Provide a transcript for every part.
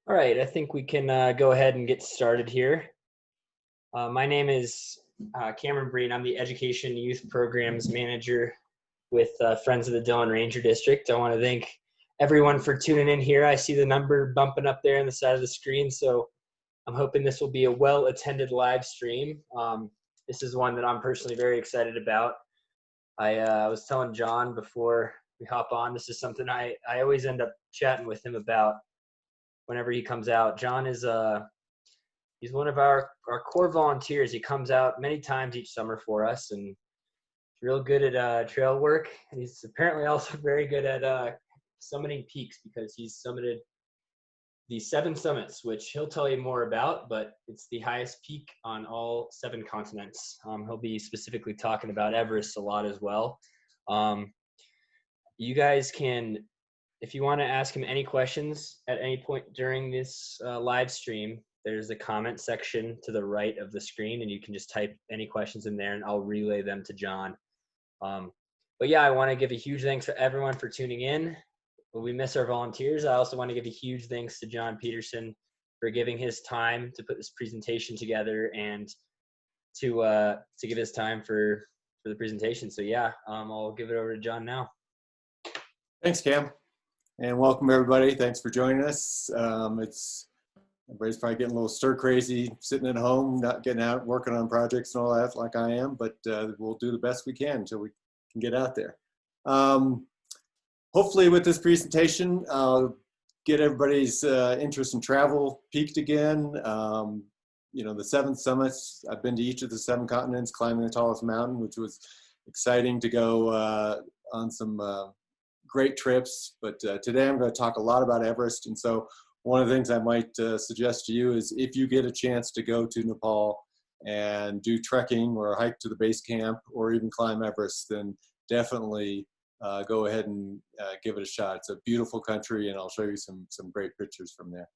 All right, I think we can go ahead and get started here. My name is Cameron Breen. I'm the Education Youth Programs Manager with Friends of the Dillon Ranger District. I want to thank everyone for tuning in here. I see the number bumping up there on the side of the screen, so I'm hoping this will be a well-attended live stream. This is one that I'm personally very excited about. I was telling John before we hop on, this is something I always end up chatting with him about whenever he comes out. John is he's one of our core volunteers. He comes out many times each summer for us, and he's real good at trail work. And he's apparently also very good at summiting peaks, because he's summited the 7 summits, which he'll tell you more about, but it's the highest peak on all 7 continents. He'll be specifically talking about Everest a lot as well. You guys can, if you want to ask him any questions at any point during this live stream, there's a comment section to the right of the screen, and you can just type any questions in there and I'll relay them to John. But yeah, I want to give a huge thanks to everyone for tuning in. We miss our volunteers. I also want to give a huge thanks to John Peterson for giving his time to put this presentation together and to give his time for the presentation. So yeah, I'll give it over to John now. Thanks, Cam. And welcome everybody. Thanks for joining us. Everybody's probably getting a little stir crazy, sitting at home, not getting out, working on projects and all that like I am, but we'll do the best we can until we can get out there. Hopefully with this presentation, I'll get everybody's interest in travel peaked again. You know, the 7 summits, I've been to each of the 7 continents, climbing the tallest mountain, which was exciting to go on some great trips, but today I'm going to talk a lot about Everest. And so one of the things I might suggest to you is, if you get a chance to go to Nepal and do trekking or hike to the base camp or even climb Everest, then definitely go ahead and give it a shot. It's a beautiful country, and I'll show you some great pictures from there.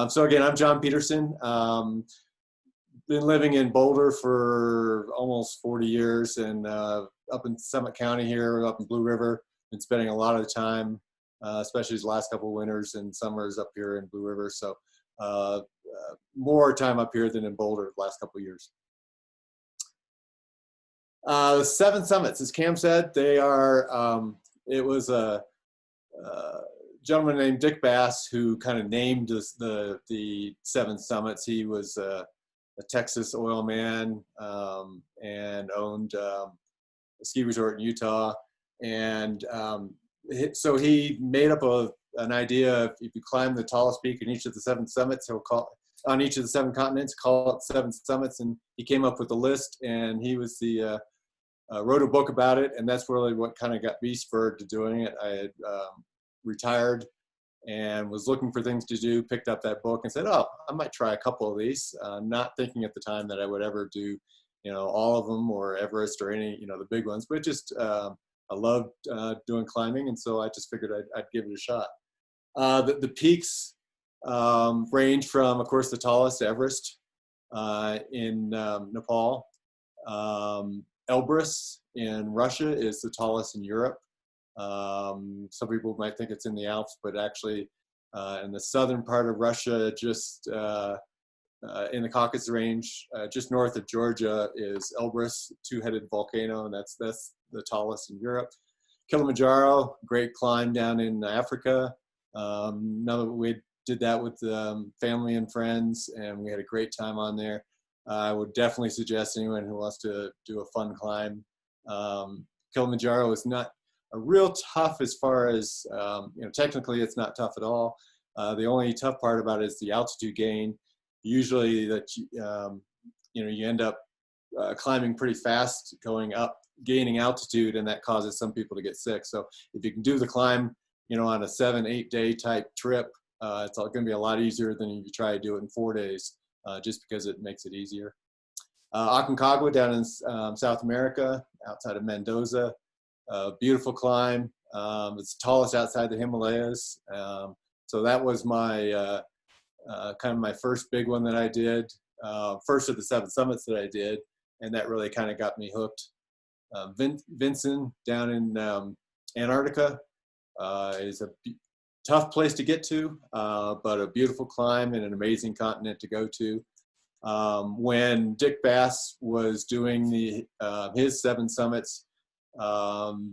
So again, I'm John Peterson. Been living in Boulder for almost 40 years, and up in Summit County here, up in Blue River. Been spending a lot of the time, especially these last couple of winters and summers up here in Blue River. So more time up here than in Boulder the last couple of years. The 7 summits, as Cam said, they are, it was a gentleman named Dick Bass who kind of named the 7 summits. He was a Texas oil man and owned a ski resort in Utah. And so he made up an idea of, if you climb the tallest peak in each of the 7 summits, he'll call on each of the 7 continents, call it 7 summits. And he came up with a list, and he was the wrote a book about it, and that's really what kind of got me spurred to doing it. I had retired and was looking for things to do, picked up that book and said, oh, I might try a couple of these, not thinking at the time that I would ever do, you know, all of them or Everest or any, you know, the big ones, but just I loved doing climbing, and so I just figured I'd give it a shot. The peaks range from, of course, the tallest, Everest in Nepal. Elbrus in Russia is the tallest in Europe. Some people might think it's in the Alps, but actually in the southern part of Russia, just in the Caucasus Range, just north of Georgia, is Elbrus, 2-headed volcano, and that's the tallest in Europe. Kilimanjaro, great climb down in Africa. We did that with family and friends, and we had a great time on there. I would definitely suggest anyone who wants to do a fun climb. Kilimanjaro is not a real tough as far as, you know, technically it's not tough at all. The only tough part about it is the altitude gain. Usually that, you know, you end up climbing pretty fast, going up, gaining altitude, and that causes some people to get sick. So if you can do the climb, you know, on a 7-8 day type trip, it's going to be a lot easier than if you try to do it in 4 days, just because it makes it easier. Aconcagua down in South America, outside of Mendoza, beautiful climb. It's the tallest outside the Himalayas. So that was my kind of my first big one that I did, first of the 7 summits that I did, and that really kind of got me hooked. Vinson down in Antarctica is a Tough place to get to, but a beautiful climb and an amazing continent to go to. When Dick Bass was doing his 7 summits,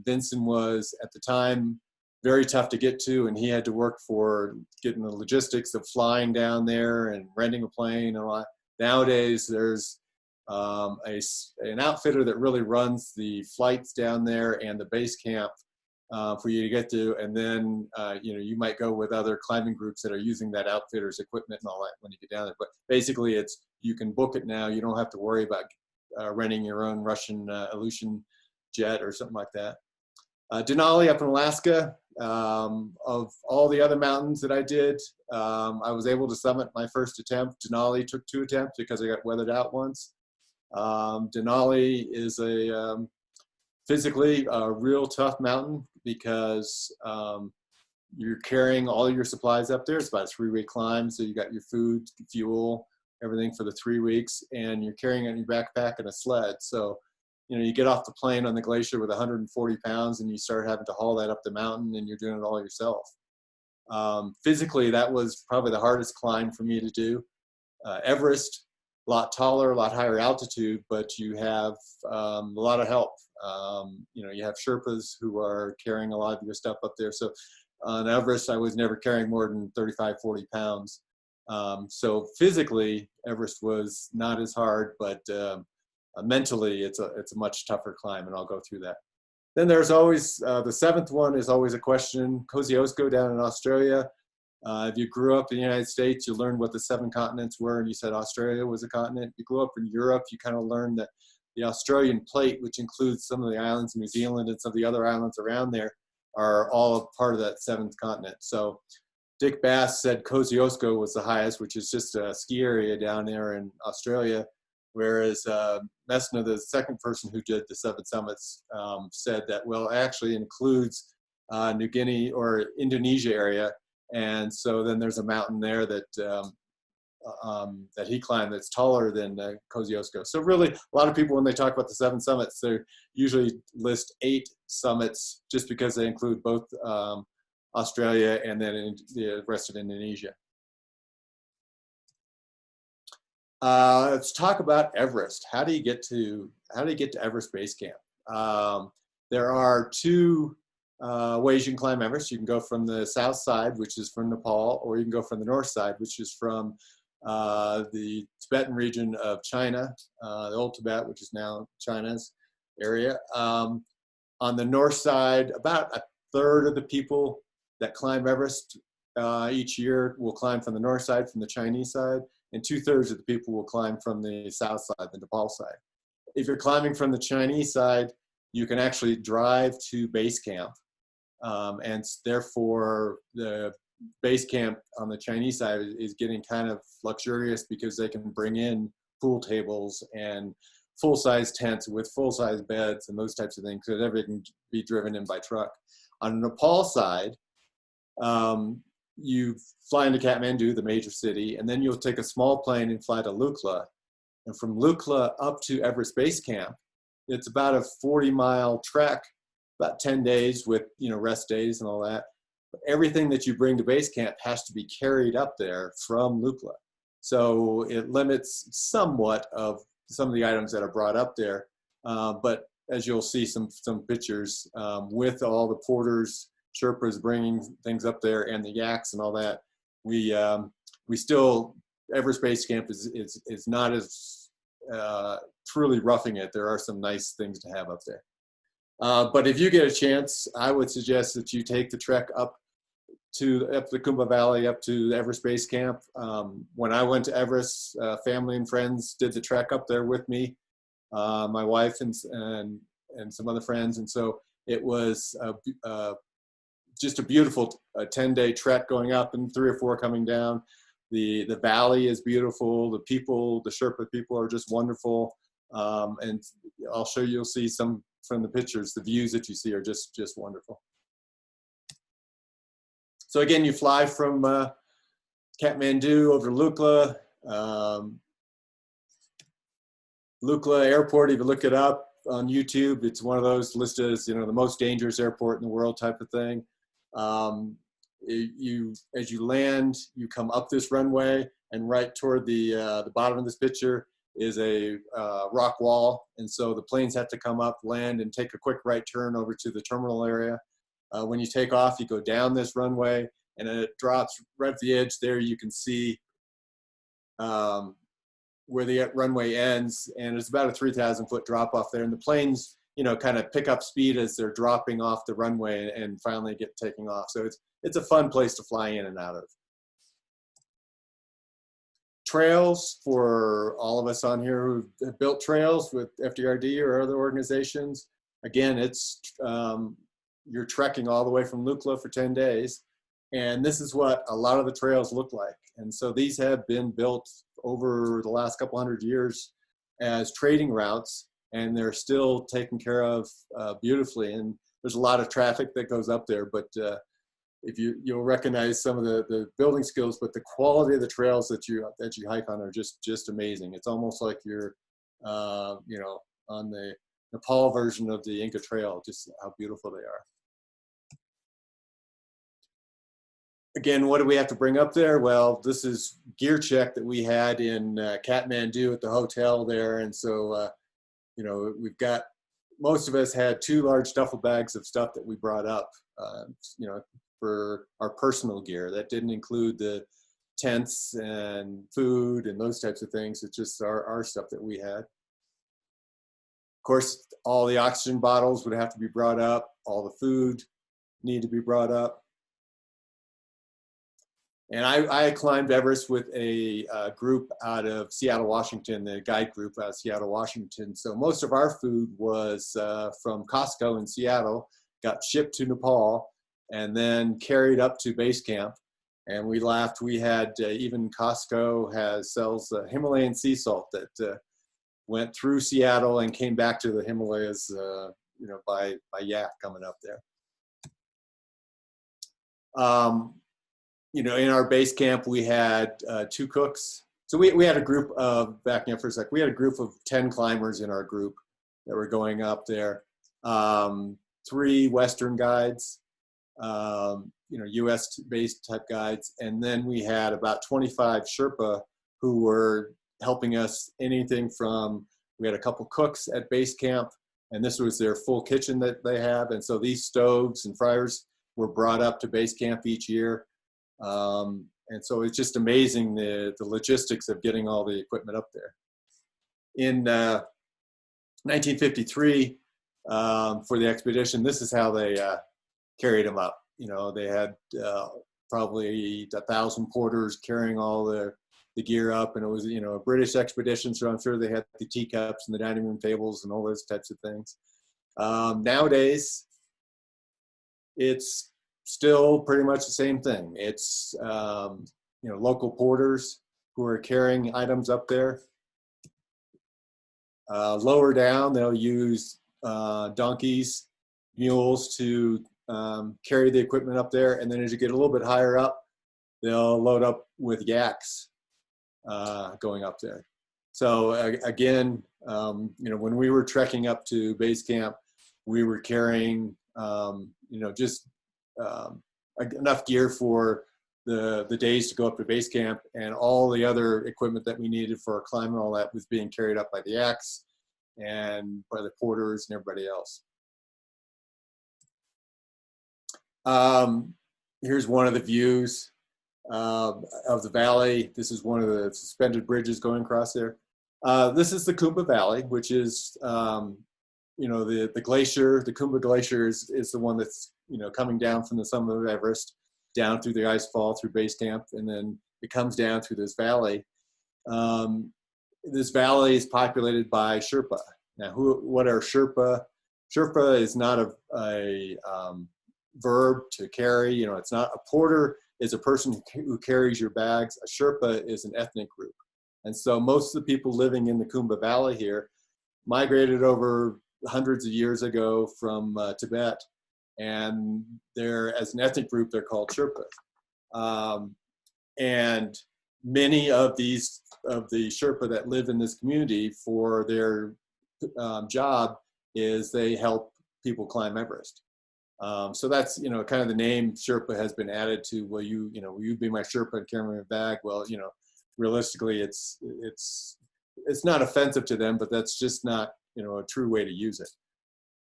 Vincent was at the time very tough to get to, and he had to work for getting the logistics of flying down there and renting a plane and all that. Nowadays, there's an outfitter that really runs the flights down there and the base camp for you to get to, and then you might go with other climbing groups that are using that outfitter's equipment and all that when you get down there. But basically, you can book it now. You don't have to worry about renting your own Russian Ilyushin jet or something like that. Denali up in Alaska. Of all the other mountains that I did, I was able to summit my first attempt. Denali took 2 attempts because I got weathered out once. Denali is physically a real tough mountain because you're carrying all your supplies up there. It's about a 3-week climb, so you got your food, fuel, everything for the 3 weeks, and you're carrying it in your backpack and a sled. So you get off the plane on the glacier with 140 pounds and you start having to haul that up the mountain, and you're doing it all yourself. Physically, that was probably the hardest climb for me to do. Everest, a lot taller, a lot higher altitude, but you have a lot of help. You have Sherpas who are carrying a lot of your stuff up there. So on Everest, I was never carrying more than 35, 40 pounds. So physically, Everest was not as hard, but mentally, it's a much tougher climb, and I'll go through that. Then there's always, the 7th one is always a question. Kosciuszko down in Australia. If you grew up in the United States, you learned what the 7 continents were, and you said Australia was a continent. If you grew up in Europe, you kind of learned that the Australian plate, which includes some of the islands in New Zealand and some of the other islands around there, are all a part of that 7th continent. So Dick Bass said Kosciuszko was the highest, which is just a ski area down there in Australia, whereas Messner, the second person who did the 7 summits, said that, well, it actually includes New Guinea or Indonesia area. And so then there's a mountain there that that he climbed that's taller than Kosciuszko. So really, a lot of people, when they talk about the 7 summits, they usually list 8 summits just because they include both Australia and then the rest of Indonesia. Let's talk about Everest. How do you get to Everest Base Camp? There are 2 ways you can climb Everest. You can go from the south side, which is from Nepal, or you can go from the north side, which is from the Tibetan region of China, the old Tibet, which is now China's area. On the north side, about 1/3 of the people that climb Everest each year will climb from the north side, from the Chinese side, and 2/3 of the people will climb from the south side, the Nepal side. If you're climbing from the Chinese side, you can actually drive to base camp, and therefore the base camp on the Chinese side is getting kind of luxurious because they can bring in pool tables and full-size tents with full-size beds and those types of things, so that everything can be driven in by truck. On the Nepal side, you fly into Kathmandu, the major city, and then you'll take a small plane and fly to Lukla. And from Lukla up to Everest Base Camp, it's about a 40-mile trek, about 10 days with rest days and all that. But everything that you bring to base camp has to be carried up there from Lukla. So it limits somewhat of some of the items that are brought up there. But as you'll see some pictures, with all the porters, Sherpas bringing things up there, and the yaks and all that, we still, Everest Base Camp is not as truly roughing it. There are some nice things to have up there. But if you get a chance, I would suggest that you take the trek up the Kumbha Valley, up to the Everest Base Camp. When I went to Everest, family and friends did the trek up there with me, my wife and some other friends, and so it was just a beautiful 10-day trek going up and 3 or 4 coming down. The valley is beautiful. The people, the Sherpa people, are just wonderful. And I'll show you. You'll see some from the pictures. The views that you see are just wonderful. So again, you fly from Kathmandu over to Lukla. Lukla Airport, if you look it up on YouTube, it's one of those listed as the most dangerous airport in the world type of thing. as you land, you come up this runway, and right toward the bottom of this picture is a rock wall. And so the planes have to come up, land, and take a quick right turn over to the terminal area. When you take off, you go down this runway, and it drops right at the edge there. You can see where the runway ends, and it's about a 3,000-foot drop off there. And the planes, kind of pick up speed as they're dropping off the runway and finally get taking off. So it's a fun place to fly in and out of. Trails, for all of us on here who have built trails with FDRD or other organizations, again, it's you're trekking all the way from Lukla for 10 days. And this is what a lot of the trails look like. And so these have been built over the last couple hundred years as trading routes, and they're still taken care of beautifully. And there's a lot of traffic that goes up there, but if you'll recognize some of the building skills, but the quality of the trails that you hike on are just amazing. It's almost like you're on the Nepal version of the Inca Trail, just how beautiful they are. Again, what do we have to bring up there? Well, this is gear check that we had in Kathmandu at the hotel there. And so, we've got, most of us had 2 large duffel bags of stuff that we brought up, for our personal gear. That didn't include the tents and food and those types of things. It's just our stuff that we had. Of course, all the oxygen bottles would have to be brought up. All the food need to be brought up. And I climbed Everest with a group out of Seattle, Washington, the guide group out of Seattle, Washington. So most of our food was from Costco in Seattle, got shipped to Nepal, and then carried up to base camp. And we laughed. We had even Costco sells Himalayan sea salt that went through Seattle and came back to the Himalayas, by yak coming up there. In our base camp, we had 2 cooks. So we had a group of, backing up for a sec, we had a group of 10 climbers in our group that were going up there. 3 Western guides, US-based type guides. And then we had about 25 Sherpa who were helping us anything from, we had a couple cooks at base camp, and this was their full kitchen that they have. And so these stoves and fryers were brought up to base camp each year. And so it's just amazing the logistics of getting all the equipment up there. In 1953, for the expedition, this is how they carried them up. They had probably 1,000 porters carrying all the gear up, and it was a British expedition, so I'm sure they had the teacups and the dining room tables and all those types of things. Nowadays, it's still pretty much the same thing. It's local porters who are carrying items up there. Lower down, they'll use donkeys, mules to carry the equipment up there. And then as you get a little bit higher up, they'll load up with yaks going up there. So again, when we were trekking up to base camp, we were carrying, just enough gear for the days to go up to base camp, and all the other equipment that we needed for our climb and all that was being carried up by the yaks and by the porters and everybody else. Here's one of the views of the valley. This is one of the suspended bridges going across there. This is the Khumbu Valley, which is, the glacier. The Khumbu Glacier is the one that's, coming down from the summit of Everest, down through the ice fall, through base camp, and then it comes down through this valley. This valley is populated by Sherpa. Now, what are Sherpa? Sherpa is not a verb to carry. It's not a porter is a person who carries your bags. A Sherpa is an ethnic group. And so most of the people living in the Khumbu Valley here migrated over hundreds of years ago from Tibet. And as an ethnic group, they're called Sherpas. And many of the Sherpa that live in this community, for their job is they help people climb Everest. So that's, kind of the name Sherpa has been added to. Well, will you be my Sherpa and carry my bag? Well, realistically, it's not offensive to them, but that's just not, a true way to use it.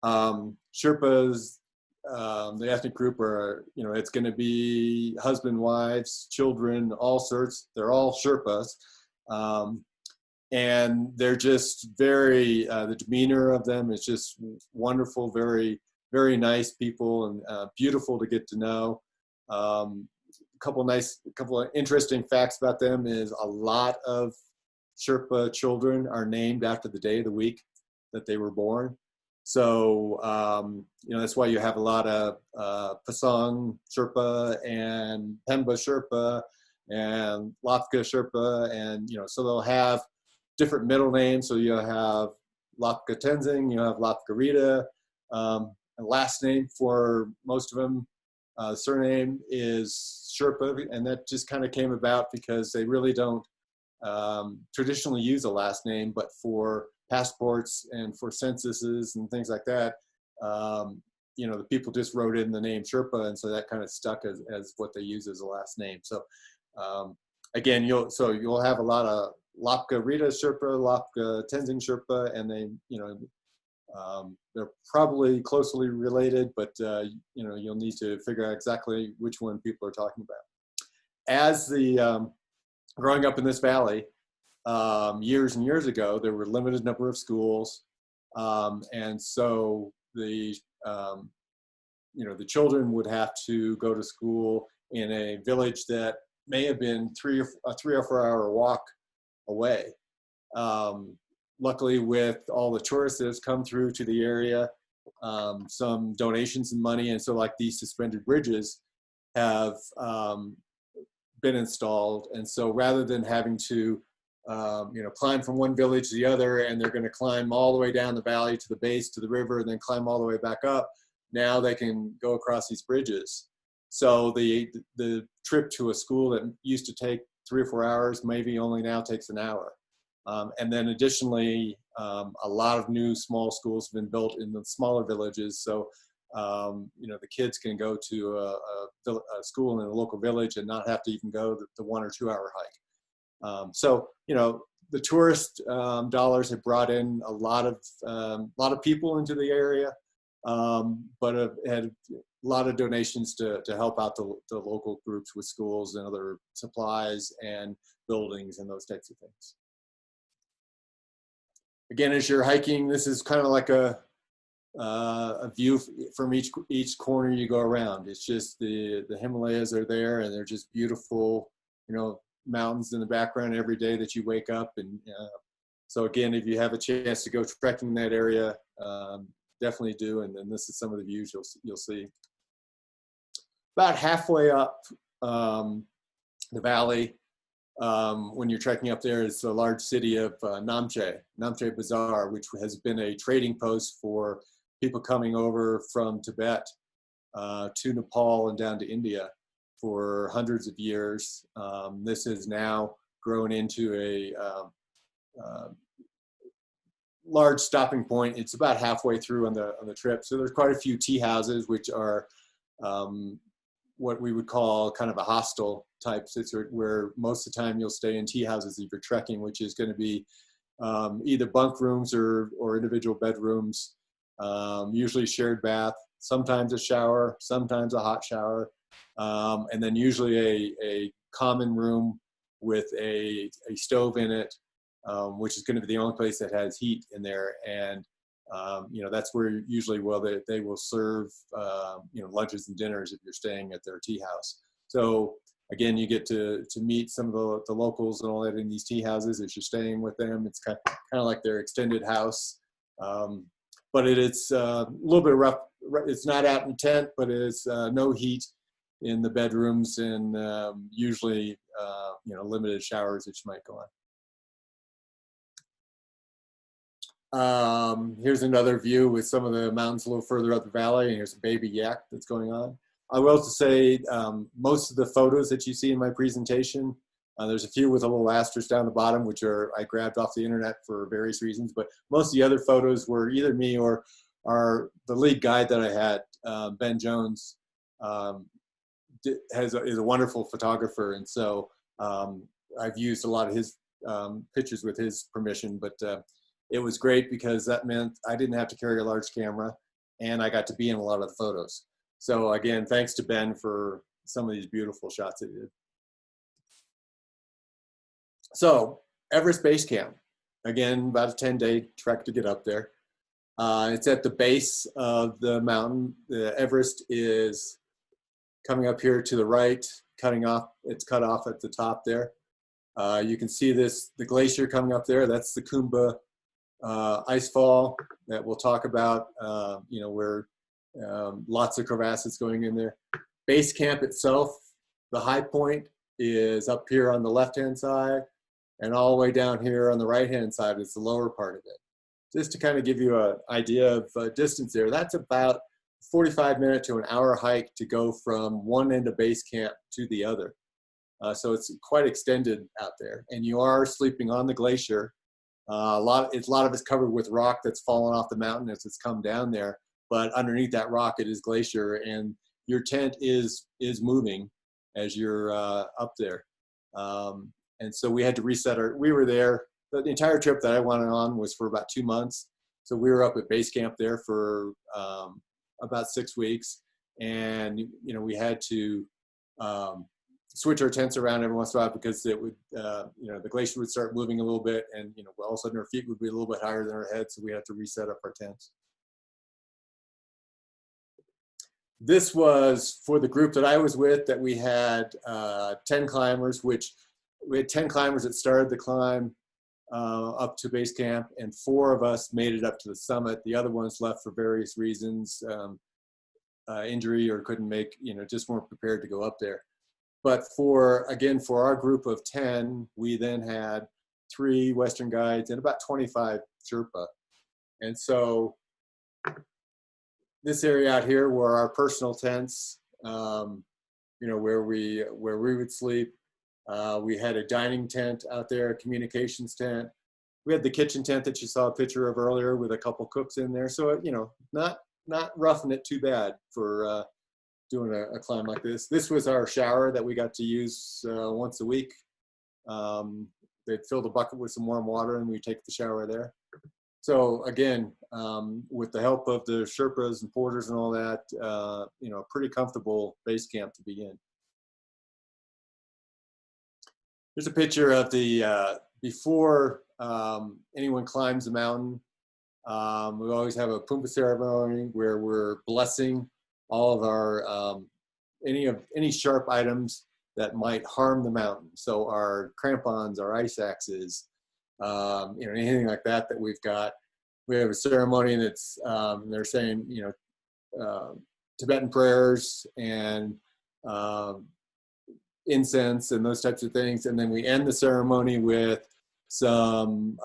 Sherpas, the ethnic group are, it's going to be husband, wives, children, all sorts. They're all Sherpas. And they're just very, the demeanor of them is just wonderful, very, very nice people, and beautiful to get to know. A couple of interesting facts about them is a lot of Sherpa children are named after the day of the week that they were born. So, that's why you have a lot of Pasang Sherpa and Pemba Sherpa and Lapka Sherpa, and, so they'll have different middle names. So you'll have Lapka Tenzing, you'll have Lapka Rita, and last name for most of them, surname is Sherpa, and that just kind of came about because they really don't traditionally use a last name, but for passports and for censuses and things like that, the people just wrote in the name Sherpa, and so that kind of stuck as what they use as a last name. So again, you'll have a lot of Lapka Rita Sherpa, Lapka Tenzing Sherpa, and they, they're probably closely related, but you'll need to figure out exactly which one people are talking about. As growing up in this valley, years and years ago, there were a limited number of schools, and so the children would have to go to school in a village that may have been a 3 or 4 hour walk away. Luckily, with all the tourists that have come through to the area, some donations and money, and so like these suspended bridges have been installed, and so rather than having to climb from one village to the other, and they're going to climb all the way down the valley to the base to the river and then climb all the way back up, now they can go across these bridges. So the trip to a school that used to take 3 or 4 hours maybe only now takes an hour. And then additionally, a lot of new small schools have been built in the smaller villages. So, the kids can go to a school in a local village and not have to even go the 1 or 2 hour hike. So, the tourist dollars have brought in a lot of people into the area, but have had a lot of donations to help out the local groups with schools and other supplies and buildings and those types of things. Again, as you're hiking, this is kind of like a view from each corner you go around. It's just the Himalayas are there, and they're just beautiful, mountains in the background every day that you wake up. And so again, if you have a chance to go trekking in that area, definitely do. And then this is some of the views you'll see. About halfway up the valley, when you're trekking up there, is the large city of Namche Bazaar, which has been a trading post for people coming over from Tibet to Nepal and down to India for hundreds of years. This has now grown into a large stopping point. It's about halfway through on the trip, so there's quite a few tea houses, which are what we would call kind of a hostel type situation, where most of the time you'll stay in tea houses if you're trekking, which is going to be either bunk rooms or individual bedrooms, usually shared bath, sometimes a shower, sometimes a hot shower, and then usually a common room with a stove in it, which is going to be the only place that has heat in there. And that's where usually, they will serve, lunches and dinners if you're staying at their tea house. So again, you get to meet some of the locals and all that in these tea houses as you're staying with them. It's kind of like their extended house. But it's a little bit rough. It's not out in tent, but it's no heat in the bedrooms, and usually, limited showers that you might go on. Here's another view with some of the mountains a little further up the valley, and here's a baby yak that's going on. I will also say most of the photos that you see in my presentation, there's a few with a little asterisk down the bottom, which I grabbed off the internet for various reasons, but most of the other photos were either me or the lead guide that I had Ben Jones, is a wonderful photographer, and so I've used a lot of his pictures with his permission, but it was great because that meant I didn't have to carry a large camera, and I got to be in a lot of the photos. So again, thanks to Ben for some of these beautiful shots that he did. So Everest Base Camp, again, about a 10-day trek to get up there. It's at the base of the mountain. The Everest is coming up here to the right, cutting off. It's cut off at the top there. You can see the glacier coming up there. That's the Kumba ice fall that we'll talk about, where lots of crevasses going in there. Base camp itself, the high point is up here on the left-hand side, and all the way down here on the right-hand side is the lower part of it. Just to kind of give you an idea of distance there, that's about 45-minute to an hour hike to go from one end of base camp to the other. So it's quite extended out there, and you are sleeping on the glacier. A lot of it's covered with rock that's fallen off the mountain as it's come down there, but underneath that rock it is glacier, and your tent is moving as you're up there. And so we had to reset we were there. The entire trip that I went on was for about 2 months. So we were up at base camp there for about 6 weeks, and we had to switch our tents around every once in a while because it would, the glacier would start moving a little bit, and all of a sudden our feet would be a little bit higher than our heads, so we had to reset up our tents. This was for the group that I was with, that we had 10 climbers, which we had 10 climbers that started the climb up to base camp, and 4 of us made it up to the summit. The other ones left for various reasons, injury, or couldn't make, just weren't prepared to go up there. But for our group of 10, we then had 3 Western guides and about 25 Sherpa. And so this area out here were our personal tents, where we would sleep. We had a dining tent out there, a communications tent. We had the kitchen tent that you saw a picture of earlier with a couple cooks in there. So, not roughing it too bad for doing a climb like this. This was our shower that we got to use once a week. They'd fill the bucket with some warm water, and we take the shower there. So again, with the help of the Sherpas and porters and all that, a pretty comfortable base camp to be in. Here's a picture of the before anyone climbs the mountain. We always have a pumbaa ceremony where we're blessing all of our any sharp items that might harm the mountain. So our crampons, our ice axes, anything like that we've got. We have a ceremony that's they're saying Tibetan prayers and incense and those types of things, and then we end the ceremony with some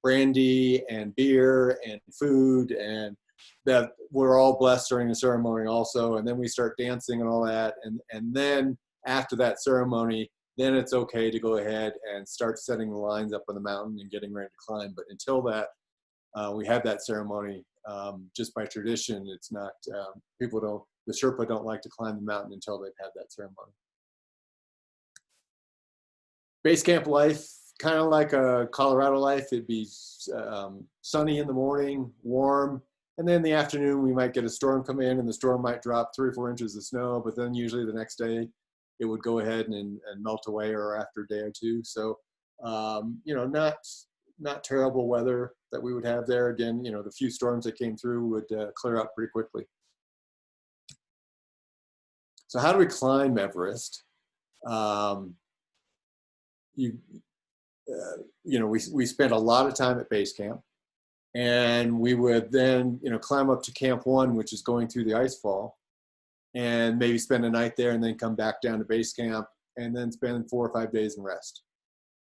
brandy and beer and food, and that we're all blessed during the ceremony also. And then we start dancing and all that, and then after that ceremony, then it's okay to go ahead and start setting the lines up on the mountain and getting ready to climb. But until that, we have that ceremony. Just by tradition, it's not, the Sherpa don't like to climb the mountain until they've had that ceremony. Base camp life, kind of like a Colorado life. It'd be sunny in the morning, warm, and then in the afternoon we might get a storm come in, and the storm might drop 3 or 4 inches of snow, but then usually the next day it would go ahead and melt away, or after a day or 2. So, not terrible weather that we would have there. Again, the few storms that came through would clear up pretty quickly. So how do we climb Everest? We spent a lot of time at base camp, and we would then, climb up to Camp 1, which is going through the ice fall, and maybe spend a night there and then come back down to base camp and then spend 4 or 5 days and rest.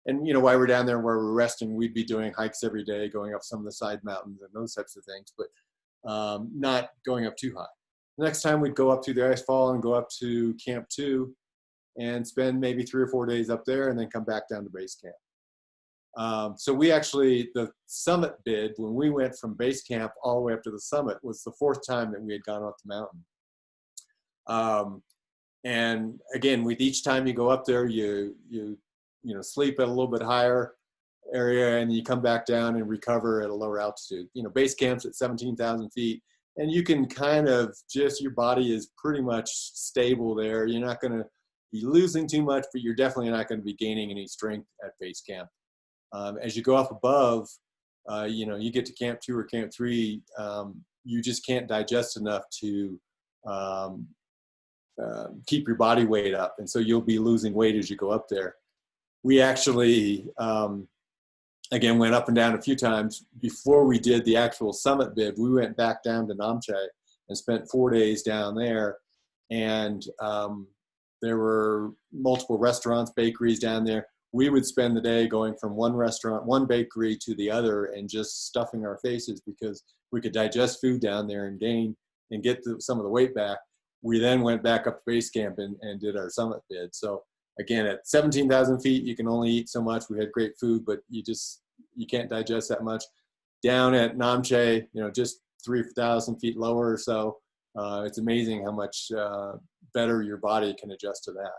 And, while we're down there where we're resting, we'd be doing hikes every day, going up some of the side mountains and those types of things, but not going up too high. The next time we'd go up through the ice fall and go up to Camp 2 and spend maybe 3 or 4 days up there and then come back down to base camp. So we actually, the summit bid, when we went from base camp all the way up to the summit, was the 4th time that we had gone up the mountain. And again, with each time you go up there, you sleep at a little bit higher area, and you come back down and recover at a lower altitude. Base camp's at 17,000 feet, and you can kind of your body is pretty much stable there. You're not going to be losing too much, but you're definitely not going to be gaining any strength at base camp. As you go up above, you get to camp 2 or camp 3, you just can't digest enough to keep your body weight up, and so you'll be losing weight as you go up there. We actually, again, went up and down a few times. Before we did the actual summit bid, we went back down to Namche and spent 4 days down there, and there were multiple restaurants, bakeries down there. We would spend the day going from one restaurant, one bakery to the other, and just stuffing our faces because we could digest food down there and gain and get some of the weight back. We then went back up to base camp and did our summit bid. So again, at 17,000 feet, you can only eat so much. We had great food, but you can't digest that much. Down at Namche, just 3,000 feet lower or so, it's amazing how much better your body can adjust to that.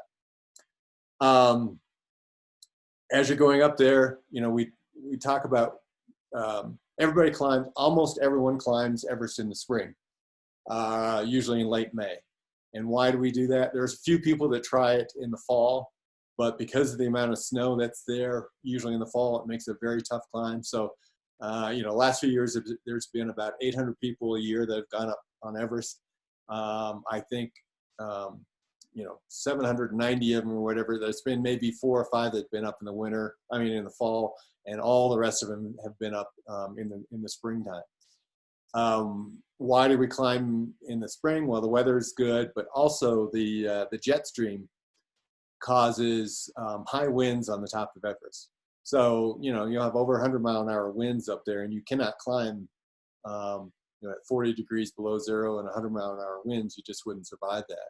As you're going up there, we talk about everybody climbs, almost everyone climbs Everest in the spring, usually in late May. And why do we do that? There's a few people that try it in the fall, but because of the amount of snow that's there, usually in the fall, it makes it a very tough climb. So, last few years, there's been about 800 people a year that have gone up on Everest. I think, 790 of them or whatever. There's been maybe 4 or 5 that've been up in the fall, and all the rest of them have been up in the springtime. Why do we climb in the spring? Well, the weather is good, but also the jet stream causes high winds on the top of Everest. So, you'll have over 100-mile-an-hour winds up there, and you cannot climb at 40 degrees below zero and 100-mile-an-hour winds. You just wouldn't survive that.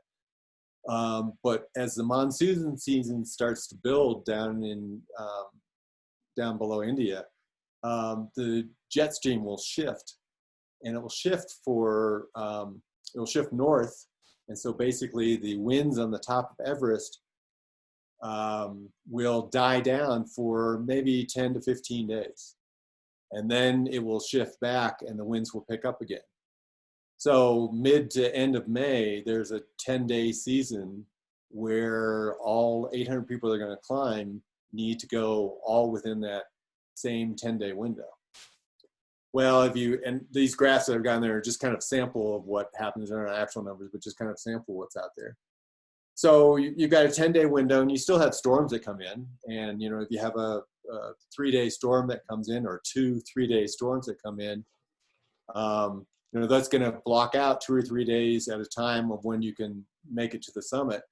But as the monsoon season starts to build down below India, the jet stream will shift, and it will shift it'll shift north. And so basically the winds on the top of Everest will die down for maybe 10 to 15 days. And then it will shift back and the winds will pick up again. So mid to end of May, there's a 10-day season where all 800 people that are going to climb need to go all within that same 10-day window. Well, and these graphs that I've gotten there are just kind of sample of what happens. They're not actual numbers, but just kind of sample what's out there. So you've got a 10-day window, and you still have storms that come in. And, if you have a 3-day storm that comes in, or 2 3-day storms that come in, that's going to block out 2 or 3 days at a time of when you can make it to the summit.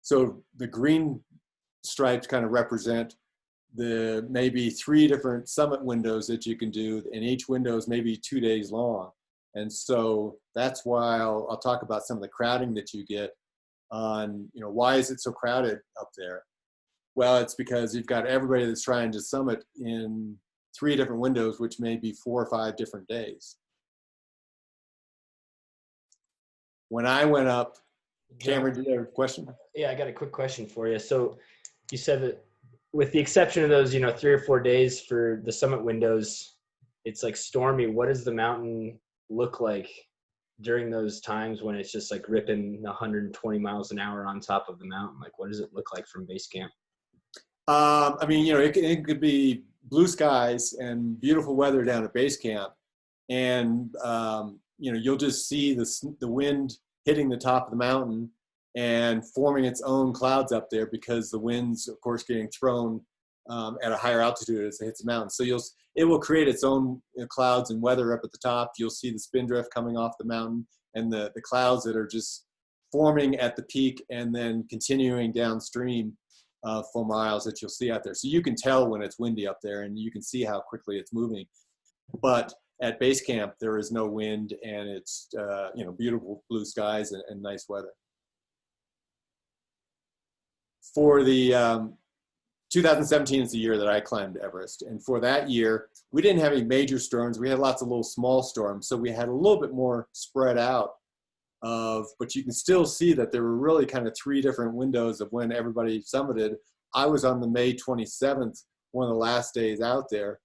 So the green stripes kind of represent the maybe 3 different summit windows that you can do, and each window is maybe 2 days long. And so that's why I'll talk about some of the crowding that you get on, why is it so crowded up there? Well, it's because you've got everybody that's trying to summit in 3 different windows, which may be 4 or 5 different days. When I went up, Cameron, do you have a question? Yeah, I got a quick question for you. So you said that with the exception of those, 3 or 4 days for the summit windows, it's like stormy. What does the mountain look like during those times when it's just like ripping 120 miles an hour on top of the mountain? Like, what does it look like from base camp? It could be blue skies and beautiful weather down at base camp. And, you'll just see the wind hitting the top of the mountain and forming its own clouds up there, because the wind's, of course, getting thrown at a higher altitude as it hits the mountain. So it will create its own clouds and weather up at the top. You'll see the spindrift coming off the mountain and the clouds that are just forming at the peak and then continuing downstream for miles that you'll see out there. So you can tell when it's windy up there, and you can see how quickly it's moving. But at base camp, there is no wind, and it's beautiful blue skies and nice weather. For the 2017 is the year that I climbed Everest. And for that year, we didn't have any major storms. We had lots of little small storms. So we had a little bit more spread out but you can still see that there were really kind of three different windows of when everybody summited. I was on the May 27th, one of the last days out there.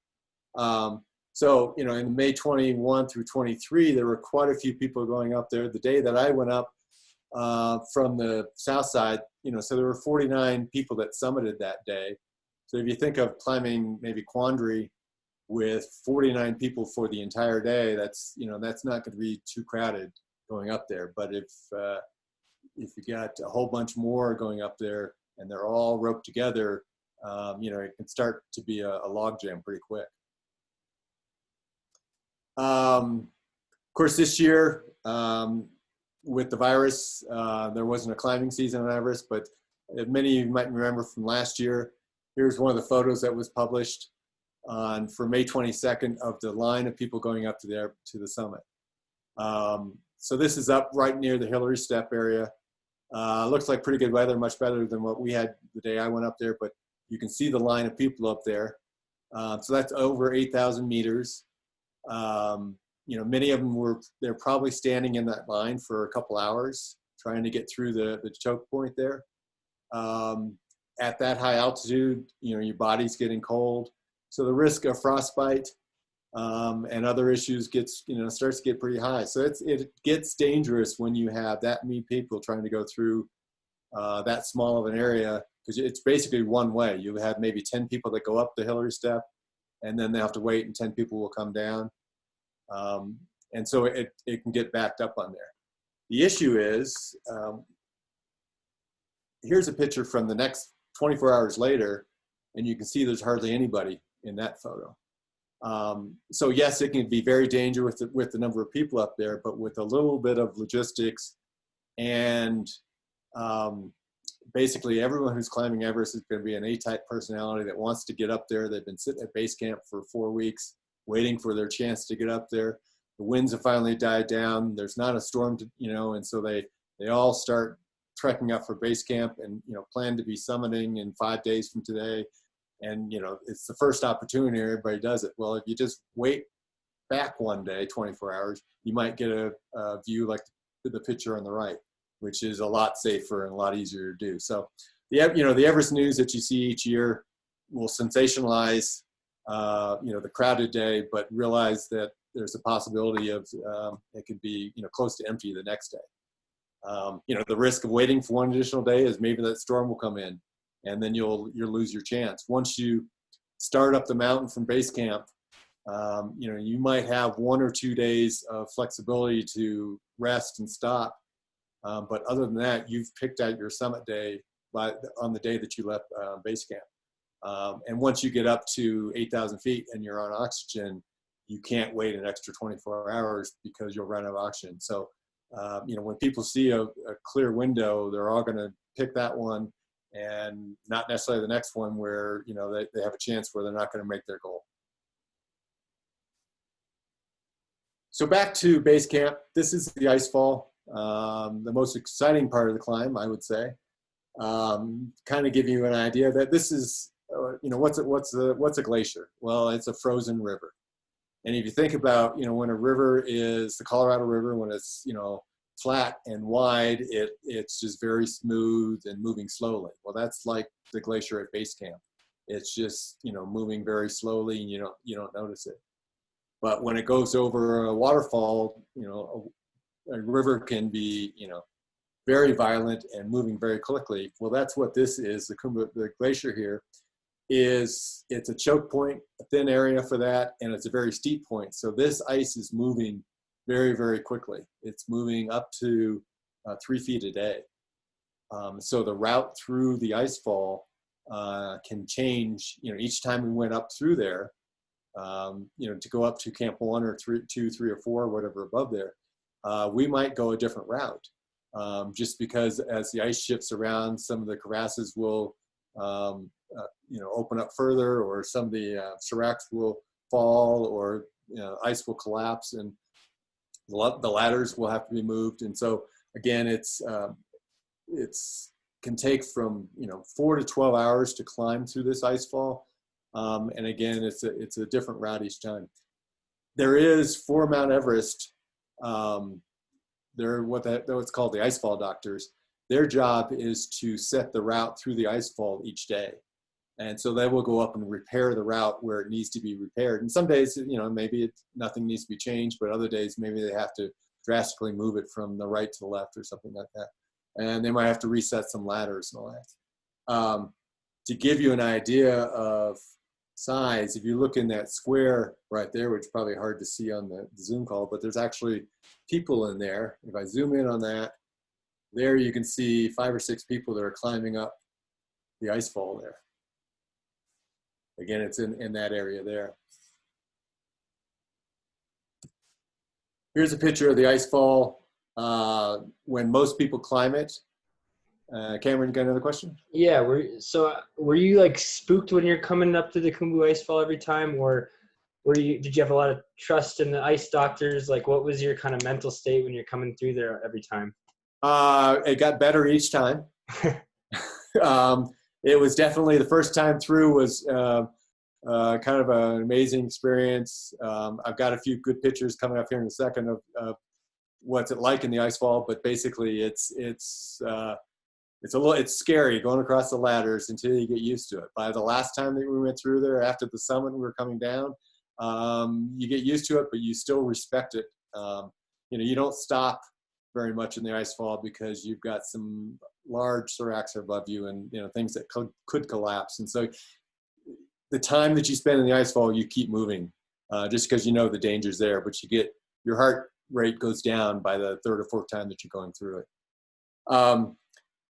So, you know, in May 21 through 23, there were quite a few people going up there. The day that I went up from the south side, you know, so there were 49 people that summited that day. So if you think of climbing maybe Quandary with 49 people for the entire day, that's, you know, that's not going to be too crowded going up there. But if you got a whole bunch more going up there and they're all roped together, you know, it can start to be a log jam pretty quick. Of course, this year with the virus, there wasn't a climbing season on Everest, but many of you might remember from last year, here's one of the photos that was published for May 22nd of the line of people going up to the summit. So this is up right near the Hillary Step area. Looks like pretty good weather, much better than what we had the day I went up there, but you can see the line of people up there. So that's over 8,000 meters. You know, many of them they're probably standing in that line for a couple hours trying to get through the choke point there. At that high altitude, you know, your body's getting cold. So the risk of frostbite and other issues starts to get pretty high. So it gets dangerous when you have that many people trying to go through that small of an area, because it's basically one way. You have maybe 10 people that go up the Hillary Step, and then they have to wait, and 10 people will come down. And so it can get backed up on there. The issue is, here's a picture from the next 24 hours later, and you can see there's hardly anybody in that photo. So yes, it can be very dangerous with the number of people up there, but with a little bit of logistics and basically everyone who's climbing Everest is going to be an A-type personality that wants to get up there. They've been sitting at base camp for 4 weeks, waiting for their chance to get up there. The winds have finally died down. There's not a storm, and so they all start trekking up for base camp and, plan to be summiting in 5 days from today. And, it's the first opportunity everybody does it. Well, if you just wait back one day, 24 hours, you might get a view like the picture on the right, which is a lot safer and a lot easier to do. So the Everest news that you see each year will sensationalize, the crowded day, but realize that there's a possibility of it could be, close to empty the next day. The risk of waiting for one additional day is maybe that storm will come in, and then you'll lose your chance. Once you start up the mountain from base camp, you might have 1 or 2 days of flexibility to rest and stop. But other than that, you've picked out your summit day on the day that you left base camp. And once you get up to 8,000 feet and you're on oxygen, you can't wait an extra 24 hours because you'll run out of oxygen. So, when people see a clear window, they're all going to pick that one, and not necessarily the next one where, they have a chance where they're not going to make their goal. So back to base camp. This is the ice fall, the most exciting part of the climb, I would say. Kind of give you an idea that this is, what's a glacier? Well, it's a frozen river. And if you think about, when a river is the Colorado River, when it's, flat and wide, it's just very smooth and moving slowly. Well, that's like the glacier at base camp. It's just, moving very slowly, and you don't notice it. But when it goes over a waterfall, a river can be, very violent and moving very quickly. Well, that's what this is. The glacier here it's a choke point, a thin area for that, and it's a very steep point. So this ice is moving very, very quickly. It's moving up to 3 feet a day. So the route through the ice fall can change, each time we went up through there, to go up to Camp 1 or 2, 3, or 4, whatever above there, we might go a different route. Just because as the ice shifts around, some of the crevasses will, open up further, or some of the seracs will fall, or ice will collapse, and the ladders will have to be moved. And so again, it's can take from 4 to 12 hours to climb through this ice fall. And again, it's a different route each time. There is for Mount Everest, they're what's called the icefall doctors. Their job is to set the route through the icefall each day. And so they will go up and repair the route where it needs to be repaired. And some days, maybe nothing needs to be changed, but other days maybe they have to drastically move it from the right to the left or something like that. And they might have to reset some ladders and all that. To give you an idea of size, if you look in that square right there, which is probably hard to see on the Zoom call, but there's actually people in there. If I zoom in on that, there you can see 5 or 6 people that are climbing up the ice fall there. Again, it's in that area there. Here's a picture of the ice fall when most people climb it. Cameron, you got another question? Yeah, were you like spooked when you're coming up to the Khumbu ice fall every time, or did you have a lot of trust in the ice doctors? Like, what was your kind of mental state when you're coming through there every time? It got better each time. It was definitely, the first time through was kind of an amazing experience. I've got a few good pictures coming up here in a second of what's it like in the ice fall, but basically it's scary going across the ladders until you get used to it. By the last time that we went through there, after the summit, we were coming down, you get used to it, but you still respect it. You don't stop very much in the ice fall because you've got some large seracs above you and things that could collapse. And so the time that you spend in the ice fall, you keep moving just because the danger's there, but your heart rate goes down by the 3rd or 4th time that you're going through it.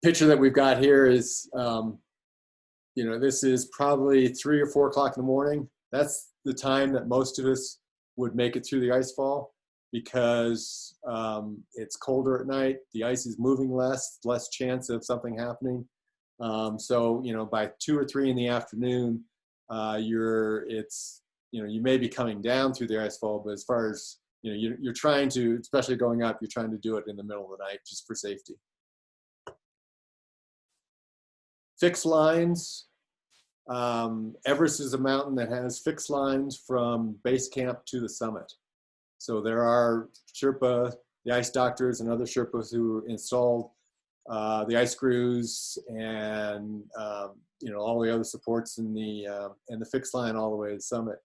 Picture that we've got here is, this is probably 3 or 4 o'clock in the morning. That's the time that most of us would make it through the ice fall because it's colder at night. The ice is moving less chance of something happening. So, by 2 or 3 in the afternoon, you may be coming down through the ice fall, but as far as, you're trying to, especially going up, you're trying to do it in the middle of the night just for safety. Fixed lines. Everest is a mountain that has fixed lines from base camp to the summit. So there are Sherpa, the ice doctors, and other Sherpas who installed the ice screws and all the other supports in the fixed line all the way to the summit.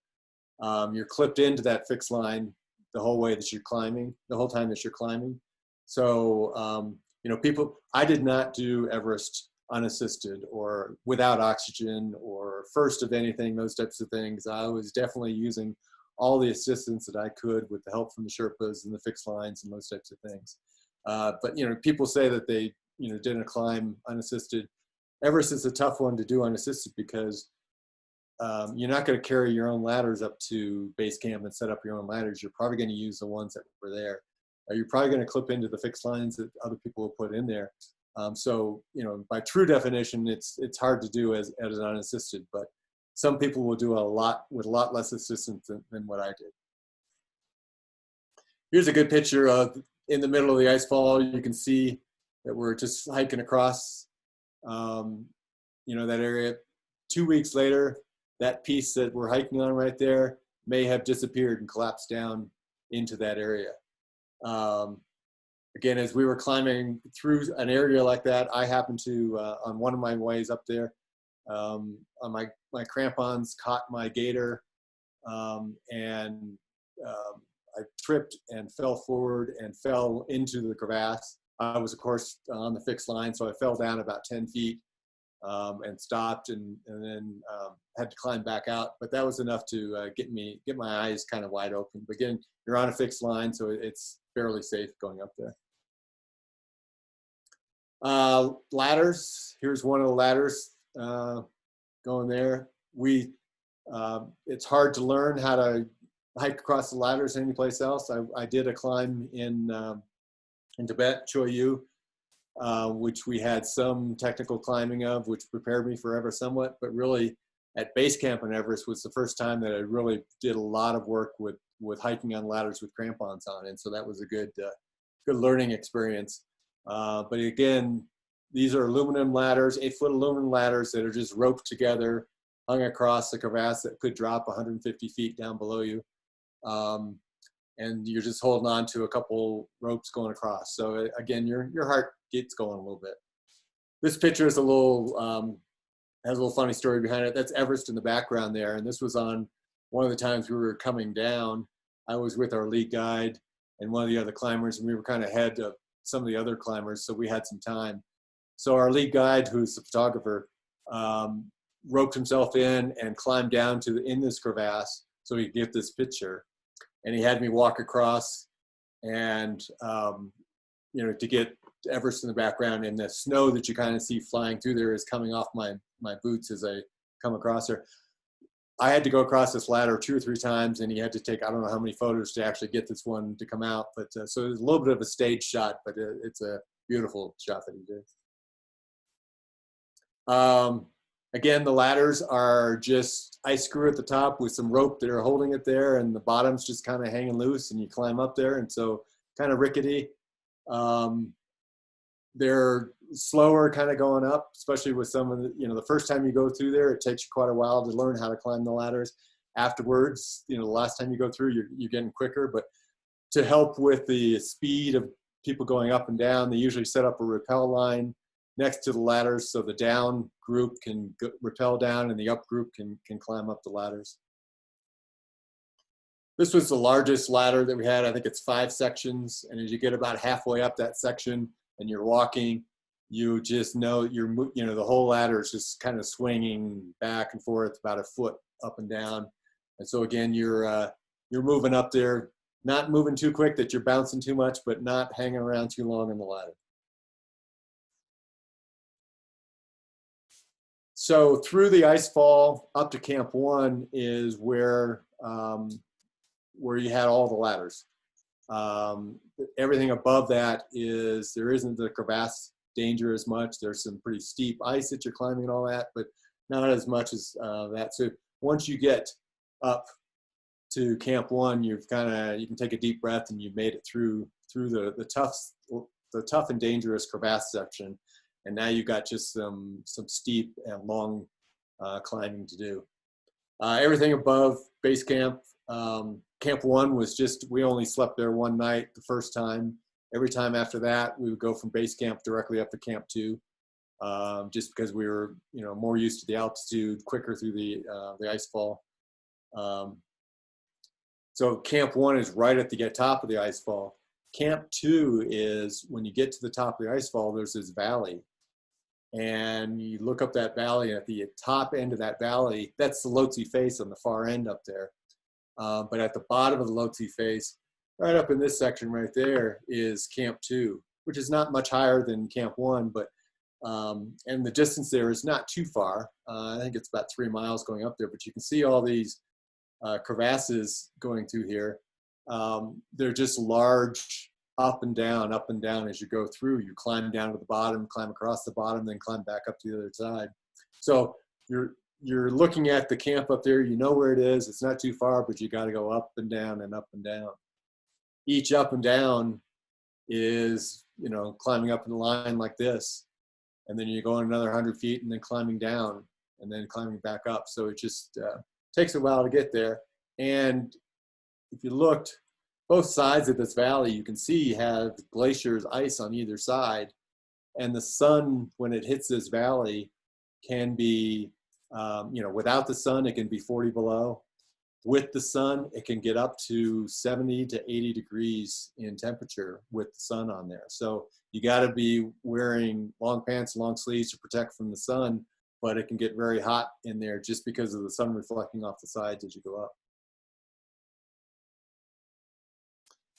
You're clipped into that fixed line the whole way that you're climbing, the whole time that you're climbing. So I did not do Everest unassisted or without oxygen or first of anything, those types of things. I was definitely using all the assistance that I could with the help from the Sherpas and the fixed lines and those types of things. But people say that they didn't climb unassisted. Everest is a tough one to do unassisted because you're not going to carry your own ladders up to base camp and set up your own ladders. You're probably going to use the ones that were there. You're probably going to clip into the fixed lines that other people will put in there. So, by true definition, it's hard to do as an unassisted, but some people will do with a lot less assistance than what I did. Here's a good picture of in the middle of the ice fall. You can see that we're just hiking across, that area. 2 weeks later, that piece that we're hiking on right there may have disappeared and collapsed down into that area. Again, as we were climbing through an area like that, I happened to, on one of my ways up there, my crampons caught my gaiter, and I tripped and fell forward and fell into the crevasse. I was, of course, on the fixed line, so I fell down about 10 feet and stopped and then had to climb back out. But that was enough to get my eyes kind of wide open. But again, you're on a fixed line, so it's fairly safe going up there. Ladders. Here's one of the ladders going there. It's hard to learn how to hike across the ladders anyplace else. I did a climb in Tibet, Choyu, which we had some technical climbing of, which prepared me for Everest somewhat, but really at base camp on Everest was the first time that I really did a lot of work with hiking on ladders with crampons on, and so that was a good learning experience. But again, these are aluminum ladders, 8-foot aluminum ladders that are just roped together, hung across the crevasse that could drop 150 feet down below you. And you're just holding on to a couple ropes going across. So again, your heart gets going a little bit. This picture is a little, has a little funny story behind it. That's Everest in the background there. And this was on one of the times we were coming down. I was with our lead guide and one of the other climbers, and we were kind of ahead of some of the other climbers, so we had some time. So our lead guide, who's the photographer, roped himself in and climbed down to in this crevasse so he could get this picture. And he had me walk across and, you know, to get Everest in the background, and the snow that you kind of see flying through there is coming off my boots as I come across there. I had to go across this ladder 2 or 3 times, and he had to take, I don't know how many photos to actually get this one to come out. But so it was a little bit of a stage shot, but it's a beautiful shot that he did. Again, the ladders are just ice screw at the top with some rope that are holding it there, and the bottom's just kind of hanging loose, and you climb up there, and so kind of rickety. They're slower kind of going up, especially with some of the, you know, the first time you go through there, it takes you quite a while to learn how to climb the ladders. Afterwards, you know, the last time you go through, you're getting quicker. But to help with the speed of people going up and down, they usually set up a rappel line next to the ladders so the down group can rappel down and the up group can climb up the ladders. This was the largest ladder that we had. I think it's 5 sections, and as you get about halfway up that section and you're walking, you just know you know, the whole ladder is just kind of swinging back and forth about a foot up and down. And so again, you're moving up there, not moving too quick that you're bouncing too much, but not hanging around too long on the ladder. So through the ice fall up to Camp 1 is where you had all the ladders. Everything above that is, there isn't the crevasse danger as much. There's some pretty steep ice that you're climbing and all that, but not as much as that. So once you get up to Camp 1, you can take a deep breath, and you've made it through the tough and dangerous crevasse section. And now you've got just some steep and long climbing to do. Everything above base camp, Camp 1 was just, we only slept there one night the first time. Every time after that, we would go from base camp directly up to Camp 2, just because we were, you know, more used to the altitude, quicker through the ice fall. So Camp 1 is right at the top of the ice fall. Camp 2 is when you get to the top of the ice fall, there's this valley. And you look up that valley, and at the top end of that valley, that's the Lhotse face on the far end up there. But at the bottom of the Lhotse face, right up in this section right there, is Camp 2, which is not much higher than Camp 1, but and the distance there is not too far. I think it's about 3 miles going up there, but you can see all these crevasses going through here. They're just large up and down as you go through. You climb down to the bottom, climb across the bottom, then climb back up to the other side. So you're looking at the camp up there. You know where it is. It's not too far, but you got to go up and down and up and down. Each up and down is, you know, climbing up in a line like this, and then you go on another 100 feet and then climbing down and then climbing back up. So it just takes a while to get there. And if you looked, both sides of this valley, you can see have glaciers, ice on either side. And the sun, when it hits this valley, can be, you know, without the sun, it can be 40 below. With the sun, it can get up to 70 to 80 degrees in temperature with the sun on there. So you got to be wearing long pants, long sleeves to protect from the sun, but it can get very hot in there just because of the sun reflecting off the sides as you go up.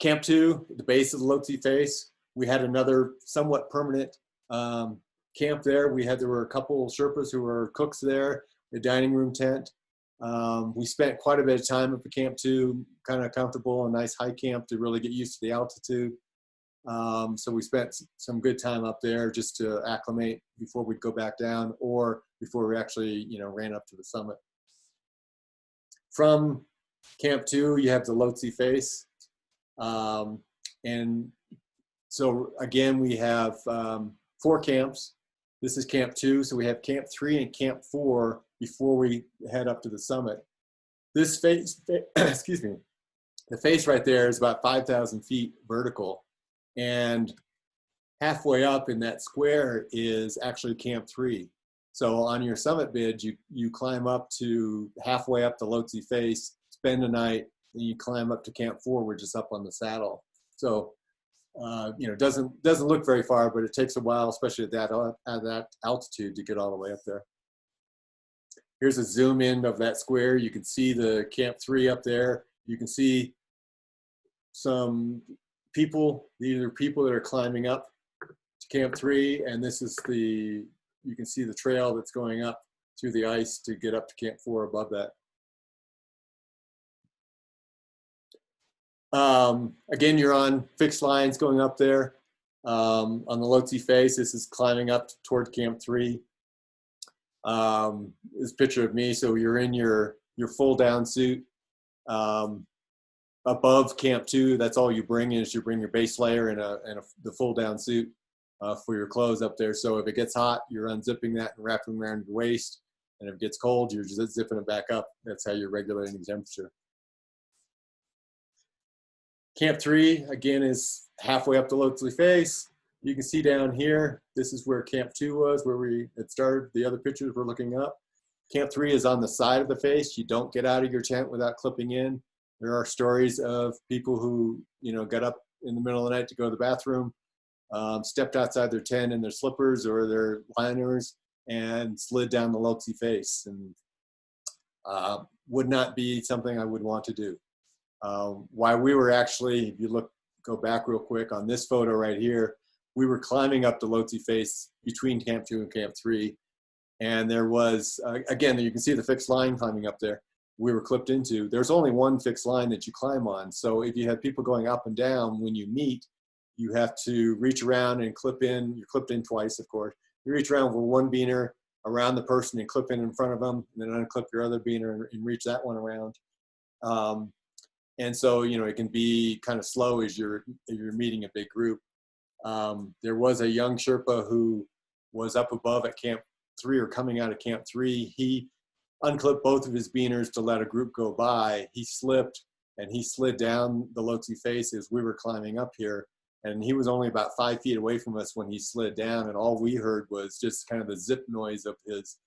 Camp 2, the base of the Lhotse face, we had another somewhat permanent camp there. There were a couple Sherpas who were cooks there, a dining room tent. We spent quite a bit of time up at Camp 2, kind of comfortable, a nice high camp to really get used to the altitude. So we spent some good time up there just to acclimate before we'd go back down, or before we actually, you know, ran up to the summit. From Camp 2, you have the Lhotse face. And so again, we have 4 camps. This is Camp 2, so we have Camp 3 and Camp 4 before we head up to the summit. This face, excuse me, the face right there is about 5,000 feet vertical, and halfway up in that square is actually Camp 3. So on your summit bid, you climb up to halfway up the Lhotse face, spend a night, then you climb up to Camp 4, which is up on the saddle. So you know, doesn't look very far, but it takes a while, especially at that altitude, to get all the way up there. Here's a zoom in of that square. You can see the Camp 3 up there. You can see some people. These are people that are climbing up to Camp 3, and this is you can see the trail that's going up through the ice to get up to Camp 4 above that. Again, you're on fixed lines going up there. On the Lhotse face, this is climbing up toward Camp 3. This picture of me, so you're in your full down suit. Above Camp 2, that's all you bring is you bring your base layer and the full down suit for your clothes up there. So if it gets hot, you're unzipping that and wrapping it around your waist. And if it gets cold, you're just zipping it back up. That's how you're regulating the temperature. Camp 3, again, is halfway up the Lhotse face. You can see down here, this is where Camp 2 was, where we had started. The other pictures we're looking up. Camp 3 is on the side of the face. You don't get out of your tent without clipping in. There are stories of people who, you know, got up in the middle of the night to go to the bathroom, stepped outside their tent in their slippers or their liners, and slid down the Lhotse face. And would not be something I would want to do. Why we were actually, if you go back real quick on this photo right here, we were climbing up the Lhotse face between Camp 2 and Camp 3. And there was, again, you can see the fixed line climbing up there. We were clipped into. There's only one fixed line that you climb on. So if you have people going up and down, when you meet, you have to reach around and clip in. You're clipped in twice, of course. You reach around with one beaner around the person and clip in front of them, and then unclip your other beaner and reach that one around. And so, you know, it can be kind of slow as you're meeting a big group. There was a young Sherpa who was up above at Camp 3 or coming out of Camp 3. He unclipped both of his beaners to let a group go by. He slipped and he slid down the Lhotse face as we were climbing up here. And he was only about 5 feet away from us when he slid down. And all we heard was just kind of the zip noise of his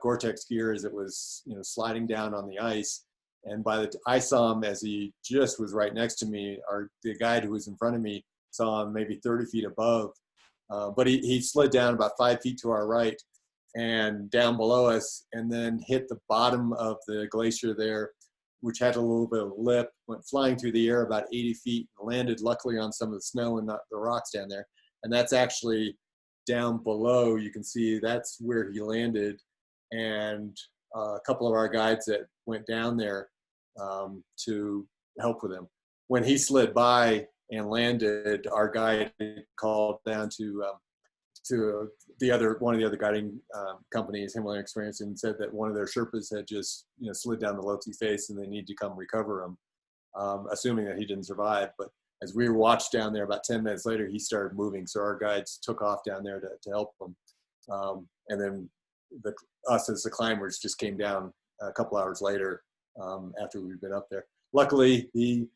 Gore-Tex gear as it was, you know, sliding down on the ice. And I saw him as he just was right next to me. The guide who was in front of me saw him maybe 30 feet above. But he slid down about 5 feet to our right and down below us, and then hit the bottom of the glacier there, which had a little bit of a lip, went flying through the air about 80 feet, and landed luckily on some of the snow and not the rocks down there. And that's actually down below. You can see that's where he landed. And a couple of our guides that went down there to help with him. When he slid by and landed, our guide called down to one of the other guiding companies, Himalayan Experience, and said that one of their Sherpas had just, you know, slid down the Lhotse face and they need to come recover him, assuming that he didn't survive. But as we watched down there, about 10 minutes later, he started moving. So our guides took off down there to help him. And then us as the climbers just came down a couple hours later after we'd been up there. Luckily, he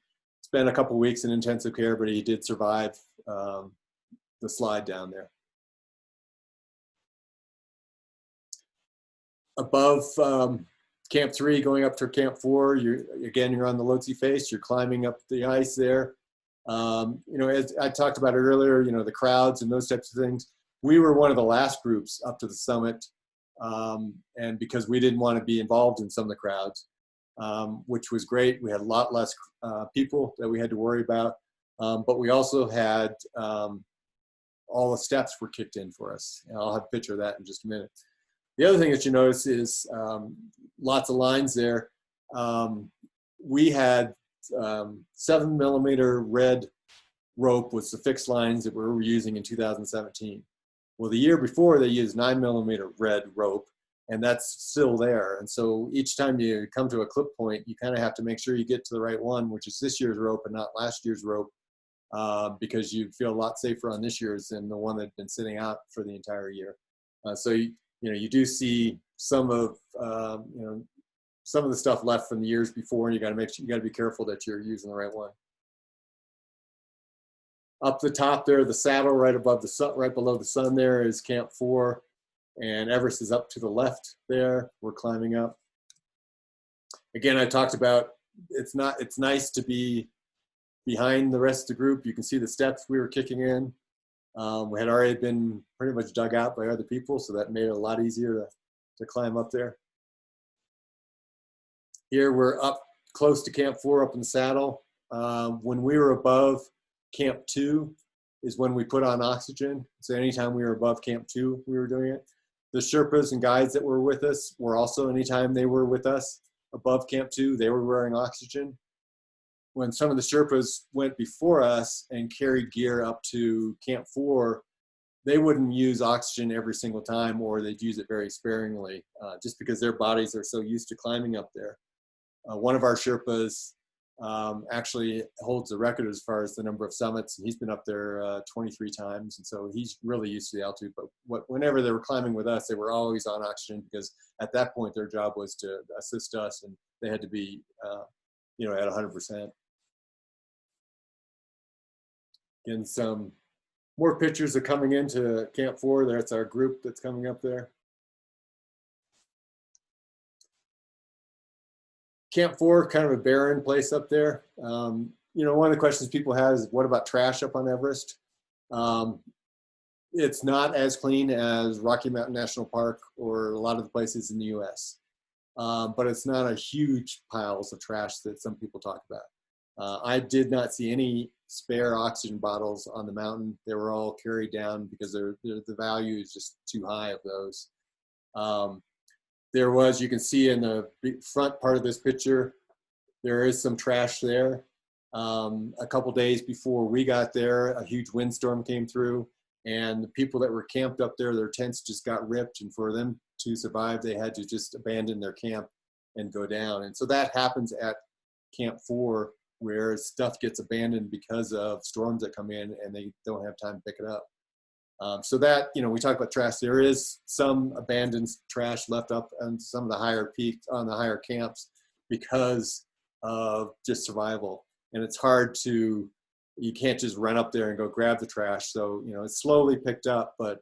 spent a couple weeks in intensive care, but he did survive the slide down there. Above Camp 3, going up to Camp 4, you're on the Lhotse face. You're climbing up the ice there. You know, as I talked about earlier, you know, the crowds and those types of things. We were one of the last groups up to the summit, and because we didn't want to be involved in some of the crowds, which was great. We had a lot less people that we had to worry about, but we also had all the steps were kicked in for us. And I'll have a picture of that in just a minute. The other thing that you notice is lots of lines there. We had 7mm red rope was the fixed lines that we were using in 2017. Well, the year before they used 9mm red rope, and that's still there. And so each time you come to a clip point, you kind of have to make sure you get to the right one, which is this year's rope and not last year's rope, because you feel a lot safer on this year's than the one that had been sitting out for the entire year. So you do see some of some of the stuff left from the years before, and you got to be careful that you're using the right one. Up the top there, the saddle right above the sun, right below the sun there is Camp 4, and Everest is up to the left there. We're climbing up. Again, I talked about it's nice to be behind the rest of the group. You can see the steps we were kicking in. We had already been pretty much dug out by other people, so that made it a lot easier to climb up there. Here we're up close to Camp 4, up in the saddle. When we were above Camp 2 is when we put on oxygen. So anytime we were above Camp 2, we were doing it. The Sherpas and guides that were with us were also, anytime they were with us above Camp 2, they were wearing oxygen. When some of the Sherpas went before us and carried gear up to Camp 4, they wouldn't use oxygen every single time, or they'd use it very sparingly, just because their bodies are so used to climbing up there. One of our Sherpas actually holds the record as far as the number of summits. He's been up there 23 times, and so he's really used to the altitude. But whenever they were climbing with us, they were always on oxygen, because at that point their job was to assist us, and they had to be at 100%. Again, some more pictures are coming into Camp 4. That's our group that's coming up there. Camp 4, kind of a barren place up there. One of the questions people have is, what about trash up on Everest? It's not as clean as Rocky Mountain National Park or a lot of the places in the US. But it's not a huge piles of trash that some people talk about. I did not see any spare oxygen bottles on the mountain. They were all carried down because the value is just too high of those. There was, you can see in the front part of this picture, there is some trash there. A couple days before we got there, a huge windstorm came through, and the people that were camped up there, their tents just got ripped, and for them to survive, they had to just abandon their camp and go down. And so that happens at Camp 4, where stuff gets abandoned because of storms that come in and they don't have time to pick it up. So that, we talk about trash. There is some abandoned trash left up on some of the higher peaks, on the higher camps, because of just survival. And it's hard you can't just run up there and go grab the trash. So, it's slowly picked up, but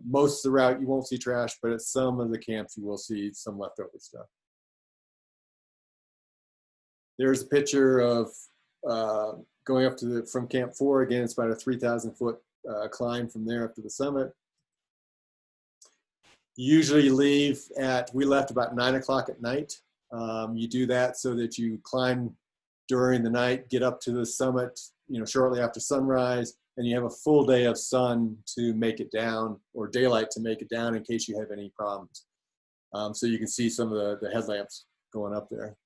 most of the route you won't see trash, but at some of the camps you will see some leftover stuff. There's a picture of going up from Camp 4. Again, it's about a 3,000 foot climb from there up to the summit. Usually we left about 9 o'clock at night. You do that so that you climb during the night, get up to the summit, shortly after sunrise, and you have a full day of sun to make it down, or daylight to make it down in case you have any problems. So you can see some of the headlamps going up there.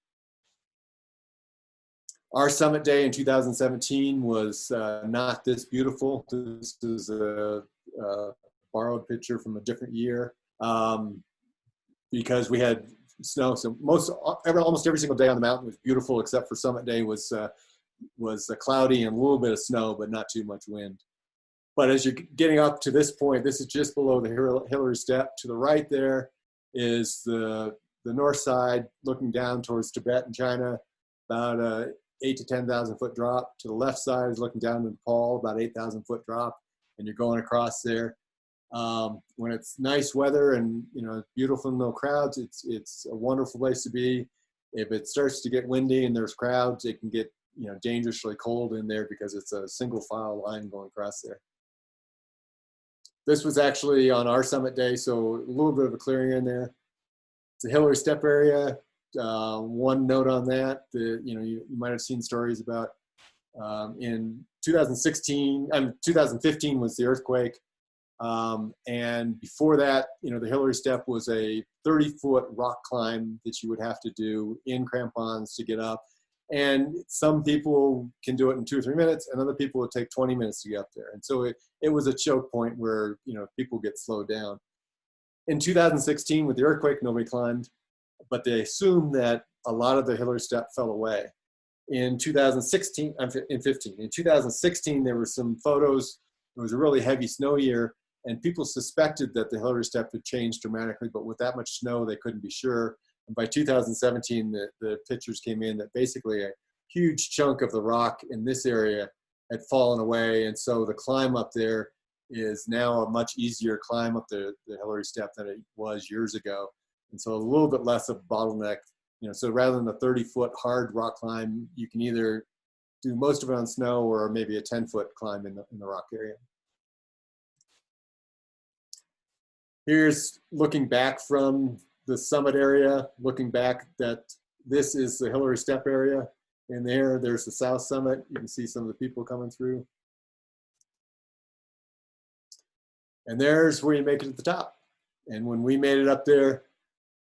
Our summit day in 2017 was not this beautiful. This is a borrowed picture from a different year, because we had snow. So almost every single day on the mountain was beautiful, except for summit day was cloudy and a little bit of snow, but not too much wind. But as you're getting up to this point, this is just below the Hillary Step. To the right there is the north side, looking down towards Tibet and China, about 8 to 10,000 foot drop. To the left side is looking down to Nepal, about 8,000 foot drop, and you're going across there. When it's nice weather and beautiful, no crowds, it's a wonderful place to be. If it starts to get windy and there's crowds, it can get dangerously cold in there, because it's a single file line going across there. This was actually on our summit day, so a little bit of a clearing in there. It's a Hillary Step area. One note on that, you might have seen stories about in 2015 was the earthquake, and before that, the Hillary Step was a 30-foot rock climb that you would have to do in crampons to get up, and some people can do it in 2 or 3 minutes, and other people would take 20 minutes to get up there, and so it was a choke point where people get slowed down. In 2016, with the earthquake, nobody climbed, but they assumed that a lot of the Hillary Step fell away. In 2016, in 2016, there were some photos. It was a really heavy snow year, And people suspected that the Hillary Step had changed dramatically, but with that much snow, they couldn't be sure. And by 2017, the pictures came in that basically a huge chunk of the rock in this area had fallen away. And so the climb up there is now a much easier climb up the Hillary Step than it was years ago. And so a little bit less of a bottleneck. So rather than a 30-foot hard rock climb, you can either do most of it on snow or maybe a 10-foot climb in the rock area. Here's looking back from the summit area, looking back that this is the Hillary Step area. And there's the south summit. You can see some of the people coming through. And there's where you make it at the top. And when we made it up there,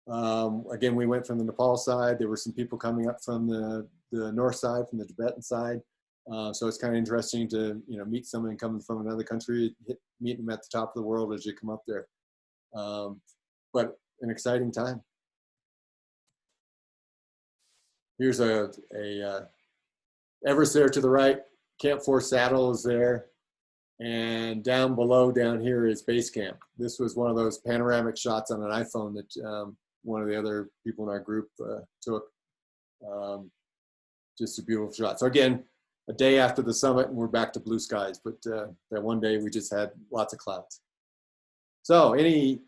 again, we went from the Nepal side. There were some people coming up from the north side, from the Tibetan side. So it's kind of interesting to meet someone coming from another country, meet them at the top of the world as you come up there. But an exciting time. Here's a Everest there to the right. Camp 4 Saddle is there. And down below, down here is base camp. This was one of those panoramic shots on an iPhone that one of the other people in our group took. Just a beautiful shot. So again, a day after the summit, and we're back to blue skies. But that one day, we just had lots of clouds. So any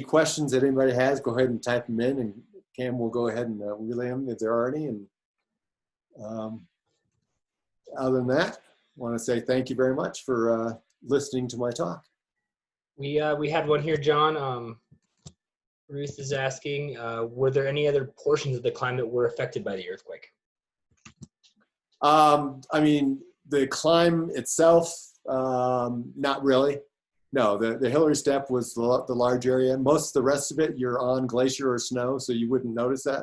questions that anybody has, go ahead and type them in, and Cam will go ahead and relay them if there are any. And other than that, I want to say thank you very much for listening to my talk. We had one here, John. Ruth is asking, were there any other portions of the climb that were affected by the earthquake? I mean, the climb itself, not really. No, the Hillary Step was the large area. Most of the rest of it, you're on glacier or snow, so you wouldn't notice that.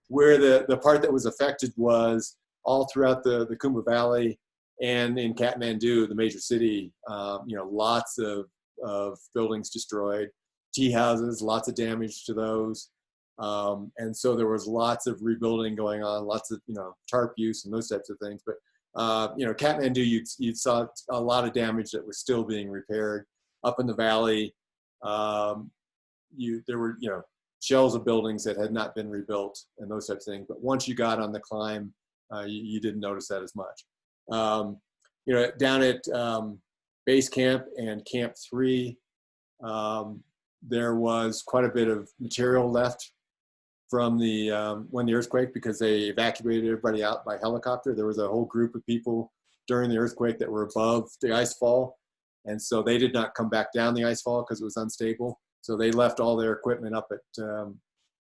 Where the part that was affected was all throughout the Kumbh Valley and in Kathmandu, the major city. Lots of buildings destroyed, tea houses, lots of damage to those. And so there was lots of rebuilding going on, lots of, tarp use and those types of things. But, Kathmandu, you saw a lot of damage that was still being repaired. Up in the valley, there were, shells of buildings that had not been rebuilt and those types of things. But once you got on the climb, you didn't notice that as much. Down at base camp and camp 3, there was quite a bit of material left from when the earthquake, because they evacuated everybody out by helicopter. There was a whole group of people during the earthquake that were above the ice fall. And so they did not come back down the ice fall because it was unstable. So they left all their equipment up at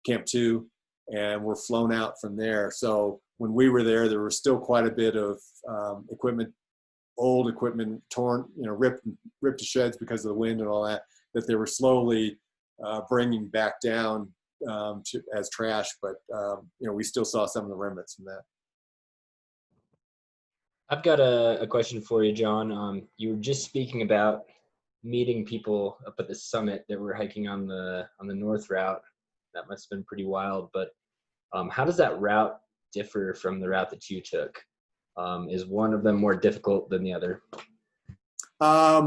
Camp 2 and were flown out from there. So when we were there, there was still quite a bit of equipment, old equipment, torn, ripped to shreds because of the wind and all that they were slowly bringing back down as trash. But, we still saw some of the remnants from that. I've got a question for you, John. You were just speaking about meeting people up at the summit that were hiking on the north route. That must have been pretty wild. But how does that route differ from the route that you took? Is one of them more difficult than the other? Why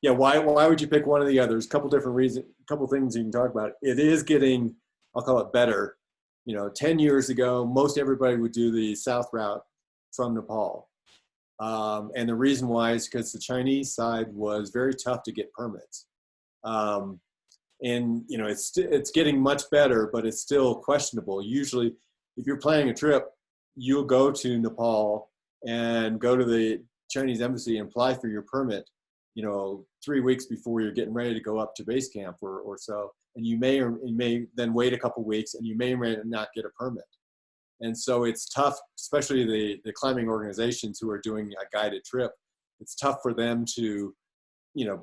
would you pick one or the other? There's a couple different reasons, a couple things you can talk about. It is getting, I'll call it better. 10 years ago, most everybody would do the south route from Nepal. And the reason why is because the Chinese side was very tough to get permits. It's getting much better, but it's still questionable. Usually, if you're planning a trip, you'll go to Nepal and go to the Chinese embassy and apply for your permit, 3 weeks before you're getting ready to go up to base camp or so. And you may then wait a couple weeks, and you may or may not get a permit. And so it's tough, especially the climbing organizations who are doing a guided trip. It's tough for them to,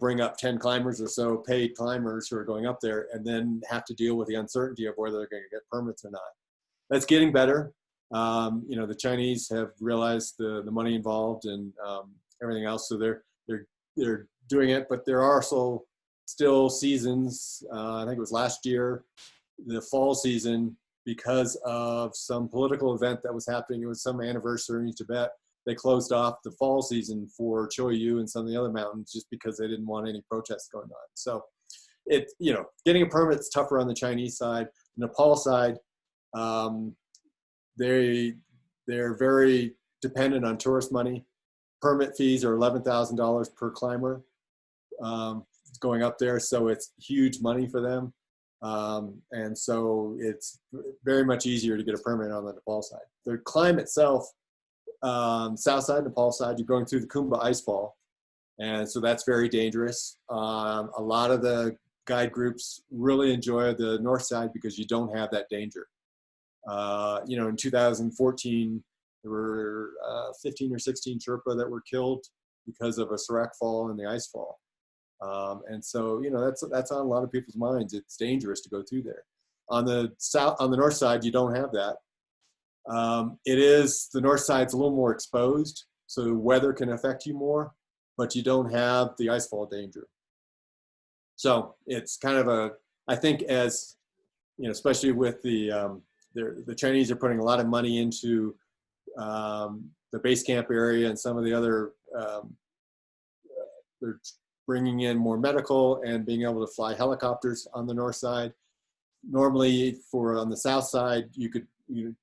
bring up 10 climbers or so, paid climbers who are going up there, and then have to deal with the uncertainty of whether they're going to get permits or not. That's getting better. The Chinese have realized the money involved and everything else, so they're doing it. But there are also still seasons. I think it was last year, the fall season, because of some political event that was happening. It was some anniversary in Tibet. they closed off the fall season for Choyu and some of the other mountains just because they didn't want any protests going on. So getting a permit is tougher on the Chinese side. The Nepal side, they're very dependent on tourist money. Permit fees are $11,000 per climber going up there, so it's huge money for them. And so it's very much easier to get a permit on the Nepal side. The climb itself, south side, Nepal side, you're going through the Kumbha icefall, and so that's very dangerous. A lot of the guide groups really enjoy the north side because you don't have that danger. In 2014, there were 15 or 16 Sherpa that were killed because of a serac fall in the ice fall. And so, that's on a lot of people's minds. It's dangerous to go through there. On the north side, you don't have that. The north side's a little more exposed, so the weather can affect you more, but you don't have the icefall danger. So it's kind of I think as, especially with the Chinese are putting a lot of money into the base camp area and some of the other, they're bringing in more medical and being able to fly helicopters on the north side. Normally on the south side,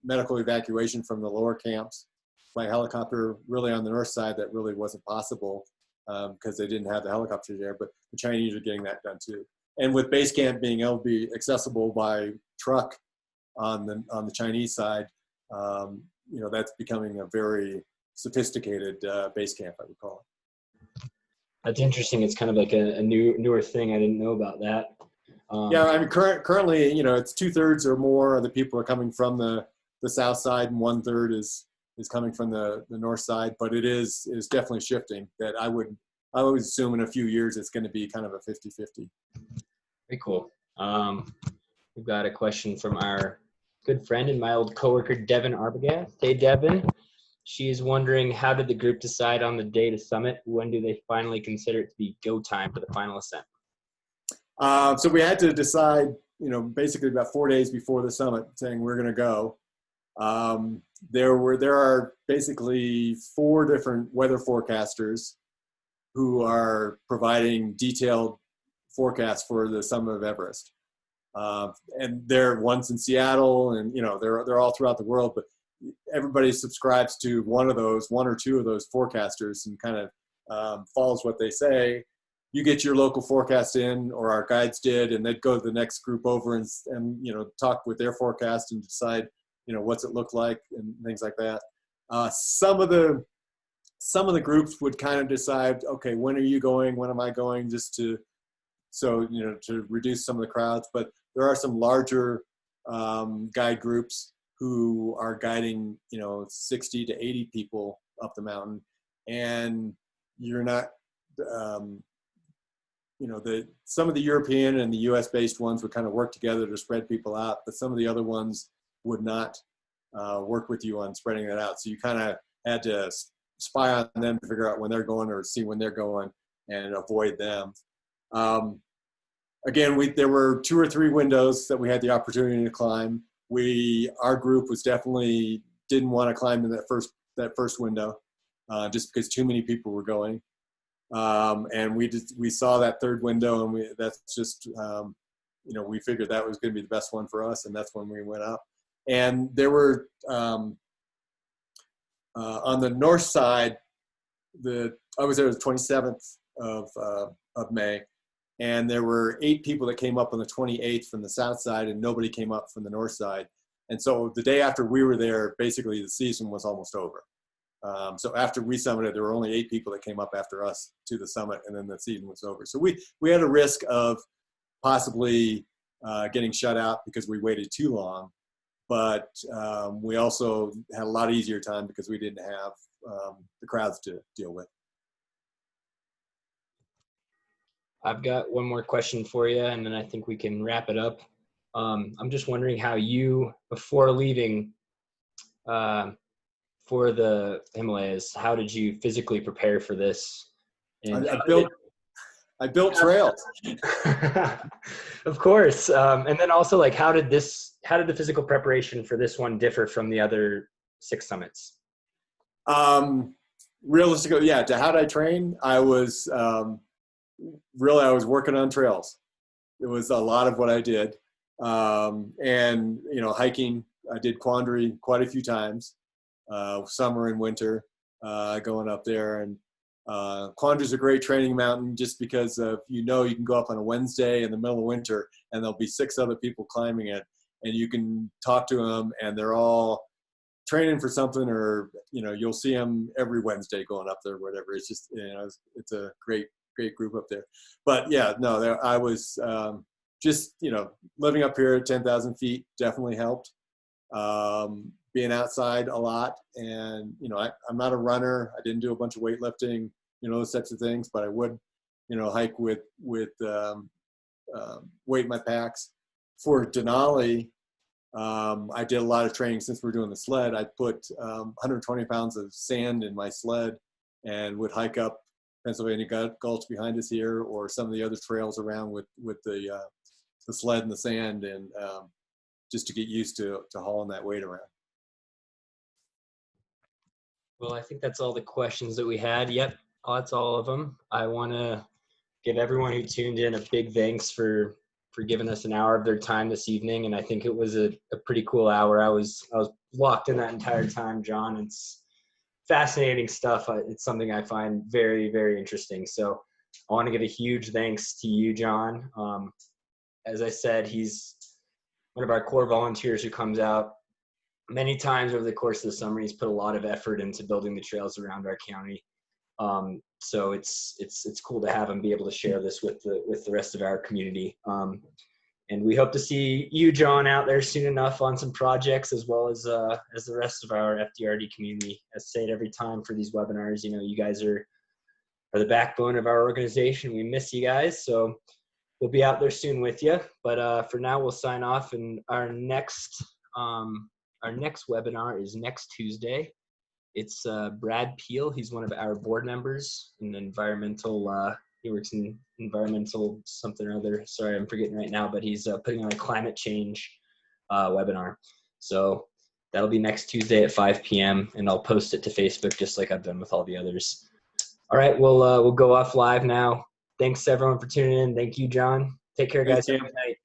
medical evacuation from the lower camps by helicopter. Really on the north side, that really wasn't possible because they didn't have the helicopters there, but the Chinese are getting that done too. And with base camp being able to be accessible by truck on the Chinese side, that's becoming a very sophisticated base camp, I would call it. That's interesting. It's kind of like a newer thing. I didn't know about that. Yeah, I mean, currently, it's 2/3 or more of the people are coming from the south side, and 1/3 is coming from the north side. But it is definitely shifting. That I would assume in a few years it's going to be kind of a 50-50. Very cool. We've got a question from our good friend and my old coworker, Devin Arbogast. Hey, Devin. She is wondering, how did the group decide on the day to summit? When do they finally consider it to be go time for the final ascent? So we had to decide, basically about 4 days before the summit, saying we're going to go. There are basically 4 different weather forecasters who are providing detailed forecasts for the summit of Everest. And one's in Seattle, and they're all throughout the world, but everybody subscribes to one or two of those forecasters and kind of follows what they say. You get your local forecast in, or our guides did, and they'd go to the next group over and talk with their forecast and decide what's it look like and things like that. Some of the groups would kind of decide, okay, when are you going? When am I going? Just to reduce some of the crowds. But there are some larger guide groups who are guiding 60 to 80 people up the mountain, and you're not some of the European and the US based ones would kind of work together to spread people out, but some of the other ones would not work with you on spreading that out. So you kind of had to spy on them to figure out when they're going or see when they're going and avoid them. Again, there were 2 or 3 windows that we had the opportunity to climb. Our group was definitely didn't want to climb in that first window just because too many people were going. And we saw that third window, and we figured that was going to be the best one for us, and that's when we went up. And there were on the north side, I was there the 27th of May, and there were 8 people that came up on the 28th from the south side, and nobody came up from the north side. And so the day after we were there, basically the season was almost over. So after we summited, there were only 8 people that came up after us to the summit, and then the season was over. So we had a risk of possibly getting shut out because we waited too long, but we also had a lot easier time because we didn't have the crowds to deal with. I've got one more question for you, and then I think we can wrap it up. I'm just wondering how you, before leaving for the Himalayas, how did you physically prepare for this? And I built trails. Of course. And then also, like, how did the physical preparation for this one differ from the other 6 summits? Realistically, yeah. To how did I train? I was I was working on trails. It was a lot of what I did, and hiking. I did Quandary quite a few times, summer and winter, going up there. And Quandary's a great training mountain just because you can go up on a Wednesday in the middle of winter, and there'll be 6 other people climbing it, and you can talk to them, and they're all training for something, or you'll see them every Wednesday going up there, whatever. It's just it's a great group up there. But yeah, no, I was just living up here at 10,000 feet definitely helped. Being outside a lot, and I'm not a runner. I didn't do a bunch of weightlifting, those types of things, but I would hike with weight in my packs. For Denali, I did a lot of training since we're doing the sled. I put 120 pounds of sand in my sled and would hike up Pennsylvania Gulch behind us here, or some of the other trails around with the sled and the sand, and just to get used to hauling that weight around. Well, I think that's all the questions that we had. Yep, that's all of them. I want to give everyone who tuned in a big thanks for giving us an hour of their time this evening, and I think it was a pretty cool hour. I was locked in that entire time, John. It's fascinating stuff. It's something I find very, very interesting. So I want to give a huge thanks to you, John. As I said, he's one of our core volunteers who comes out many times over the course of the summer. He's put a lot of effort into building the trails around our county. So it's cool to have him be able to share this with the rest of our community. And we hope to see you, John, out there soon enough on some projects, as well as the rest of our FDRD community. As I say it every time for these webinars, you guys are the backbone of our organization. We miss you guys, so we'll be out there soon with you. But for now, we'll sign off, and our next webinar is next Tuesday. It's Brad Peel. He's one of our board members in environmental, he works in environmental something or other. Sorry, I'm forgetting right now, but he's putting on a climate change webinar. So that'll be next Tuesday at 5 p.m. and I'll post it to Facebook just like I've done with all the others. All right, we'll go off live now. Thanks everyone for tuning in. Thank you, John. Take care, guys. Have a good night.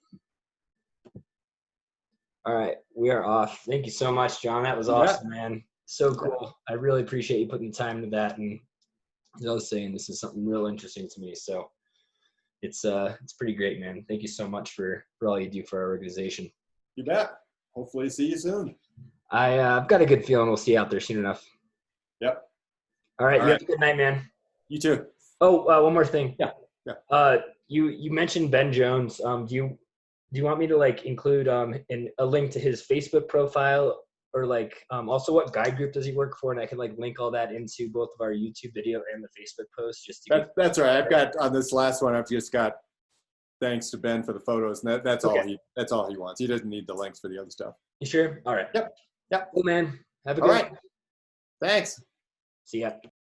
All right, we are off. Thank you so much, John. That was awesome, man. So cool. I really appreciate you putting the time into that. And as I was saying, this is something real interesting to me. So it's pretty great, man. Thank you so much for all you do for our organization. You bet. Hopefully see you soon. I've got a good feeling we'll see you out there soon enough. Yep. All right. Have a good night, man. You too. Oh, one more thing. Yeah. You mentioned Ben Jones. Do you want me to include a link to his Facebook profile, or also what guide group does he work for, and I can link all that into both of our YouTube video and the Facebook post? That's right. I've got on this last one. I've just got thanks to Ben for the photos, and that's okay. That's all he wants. He doesn't need the links for the other stuff. You sure? All right. Yep. Cool, man. Have a good night. Thanks. See ya.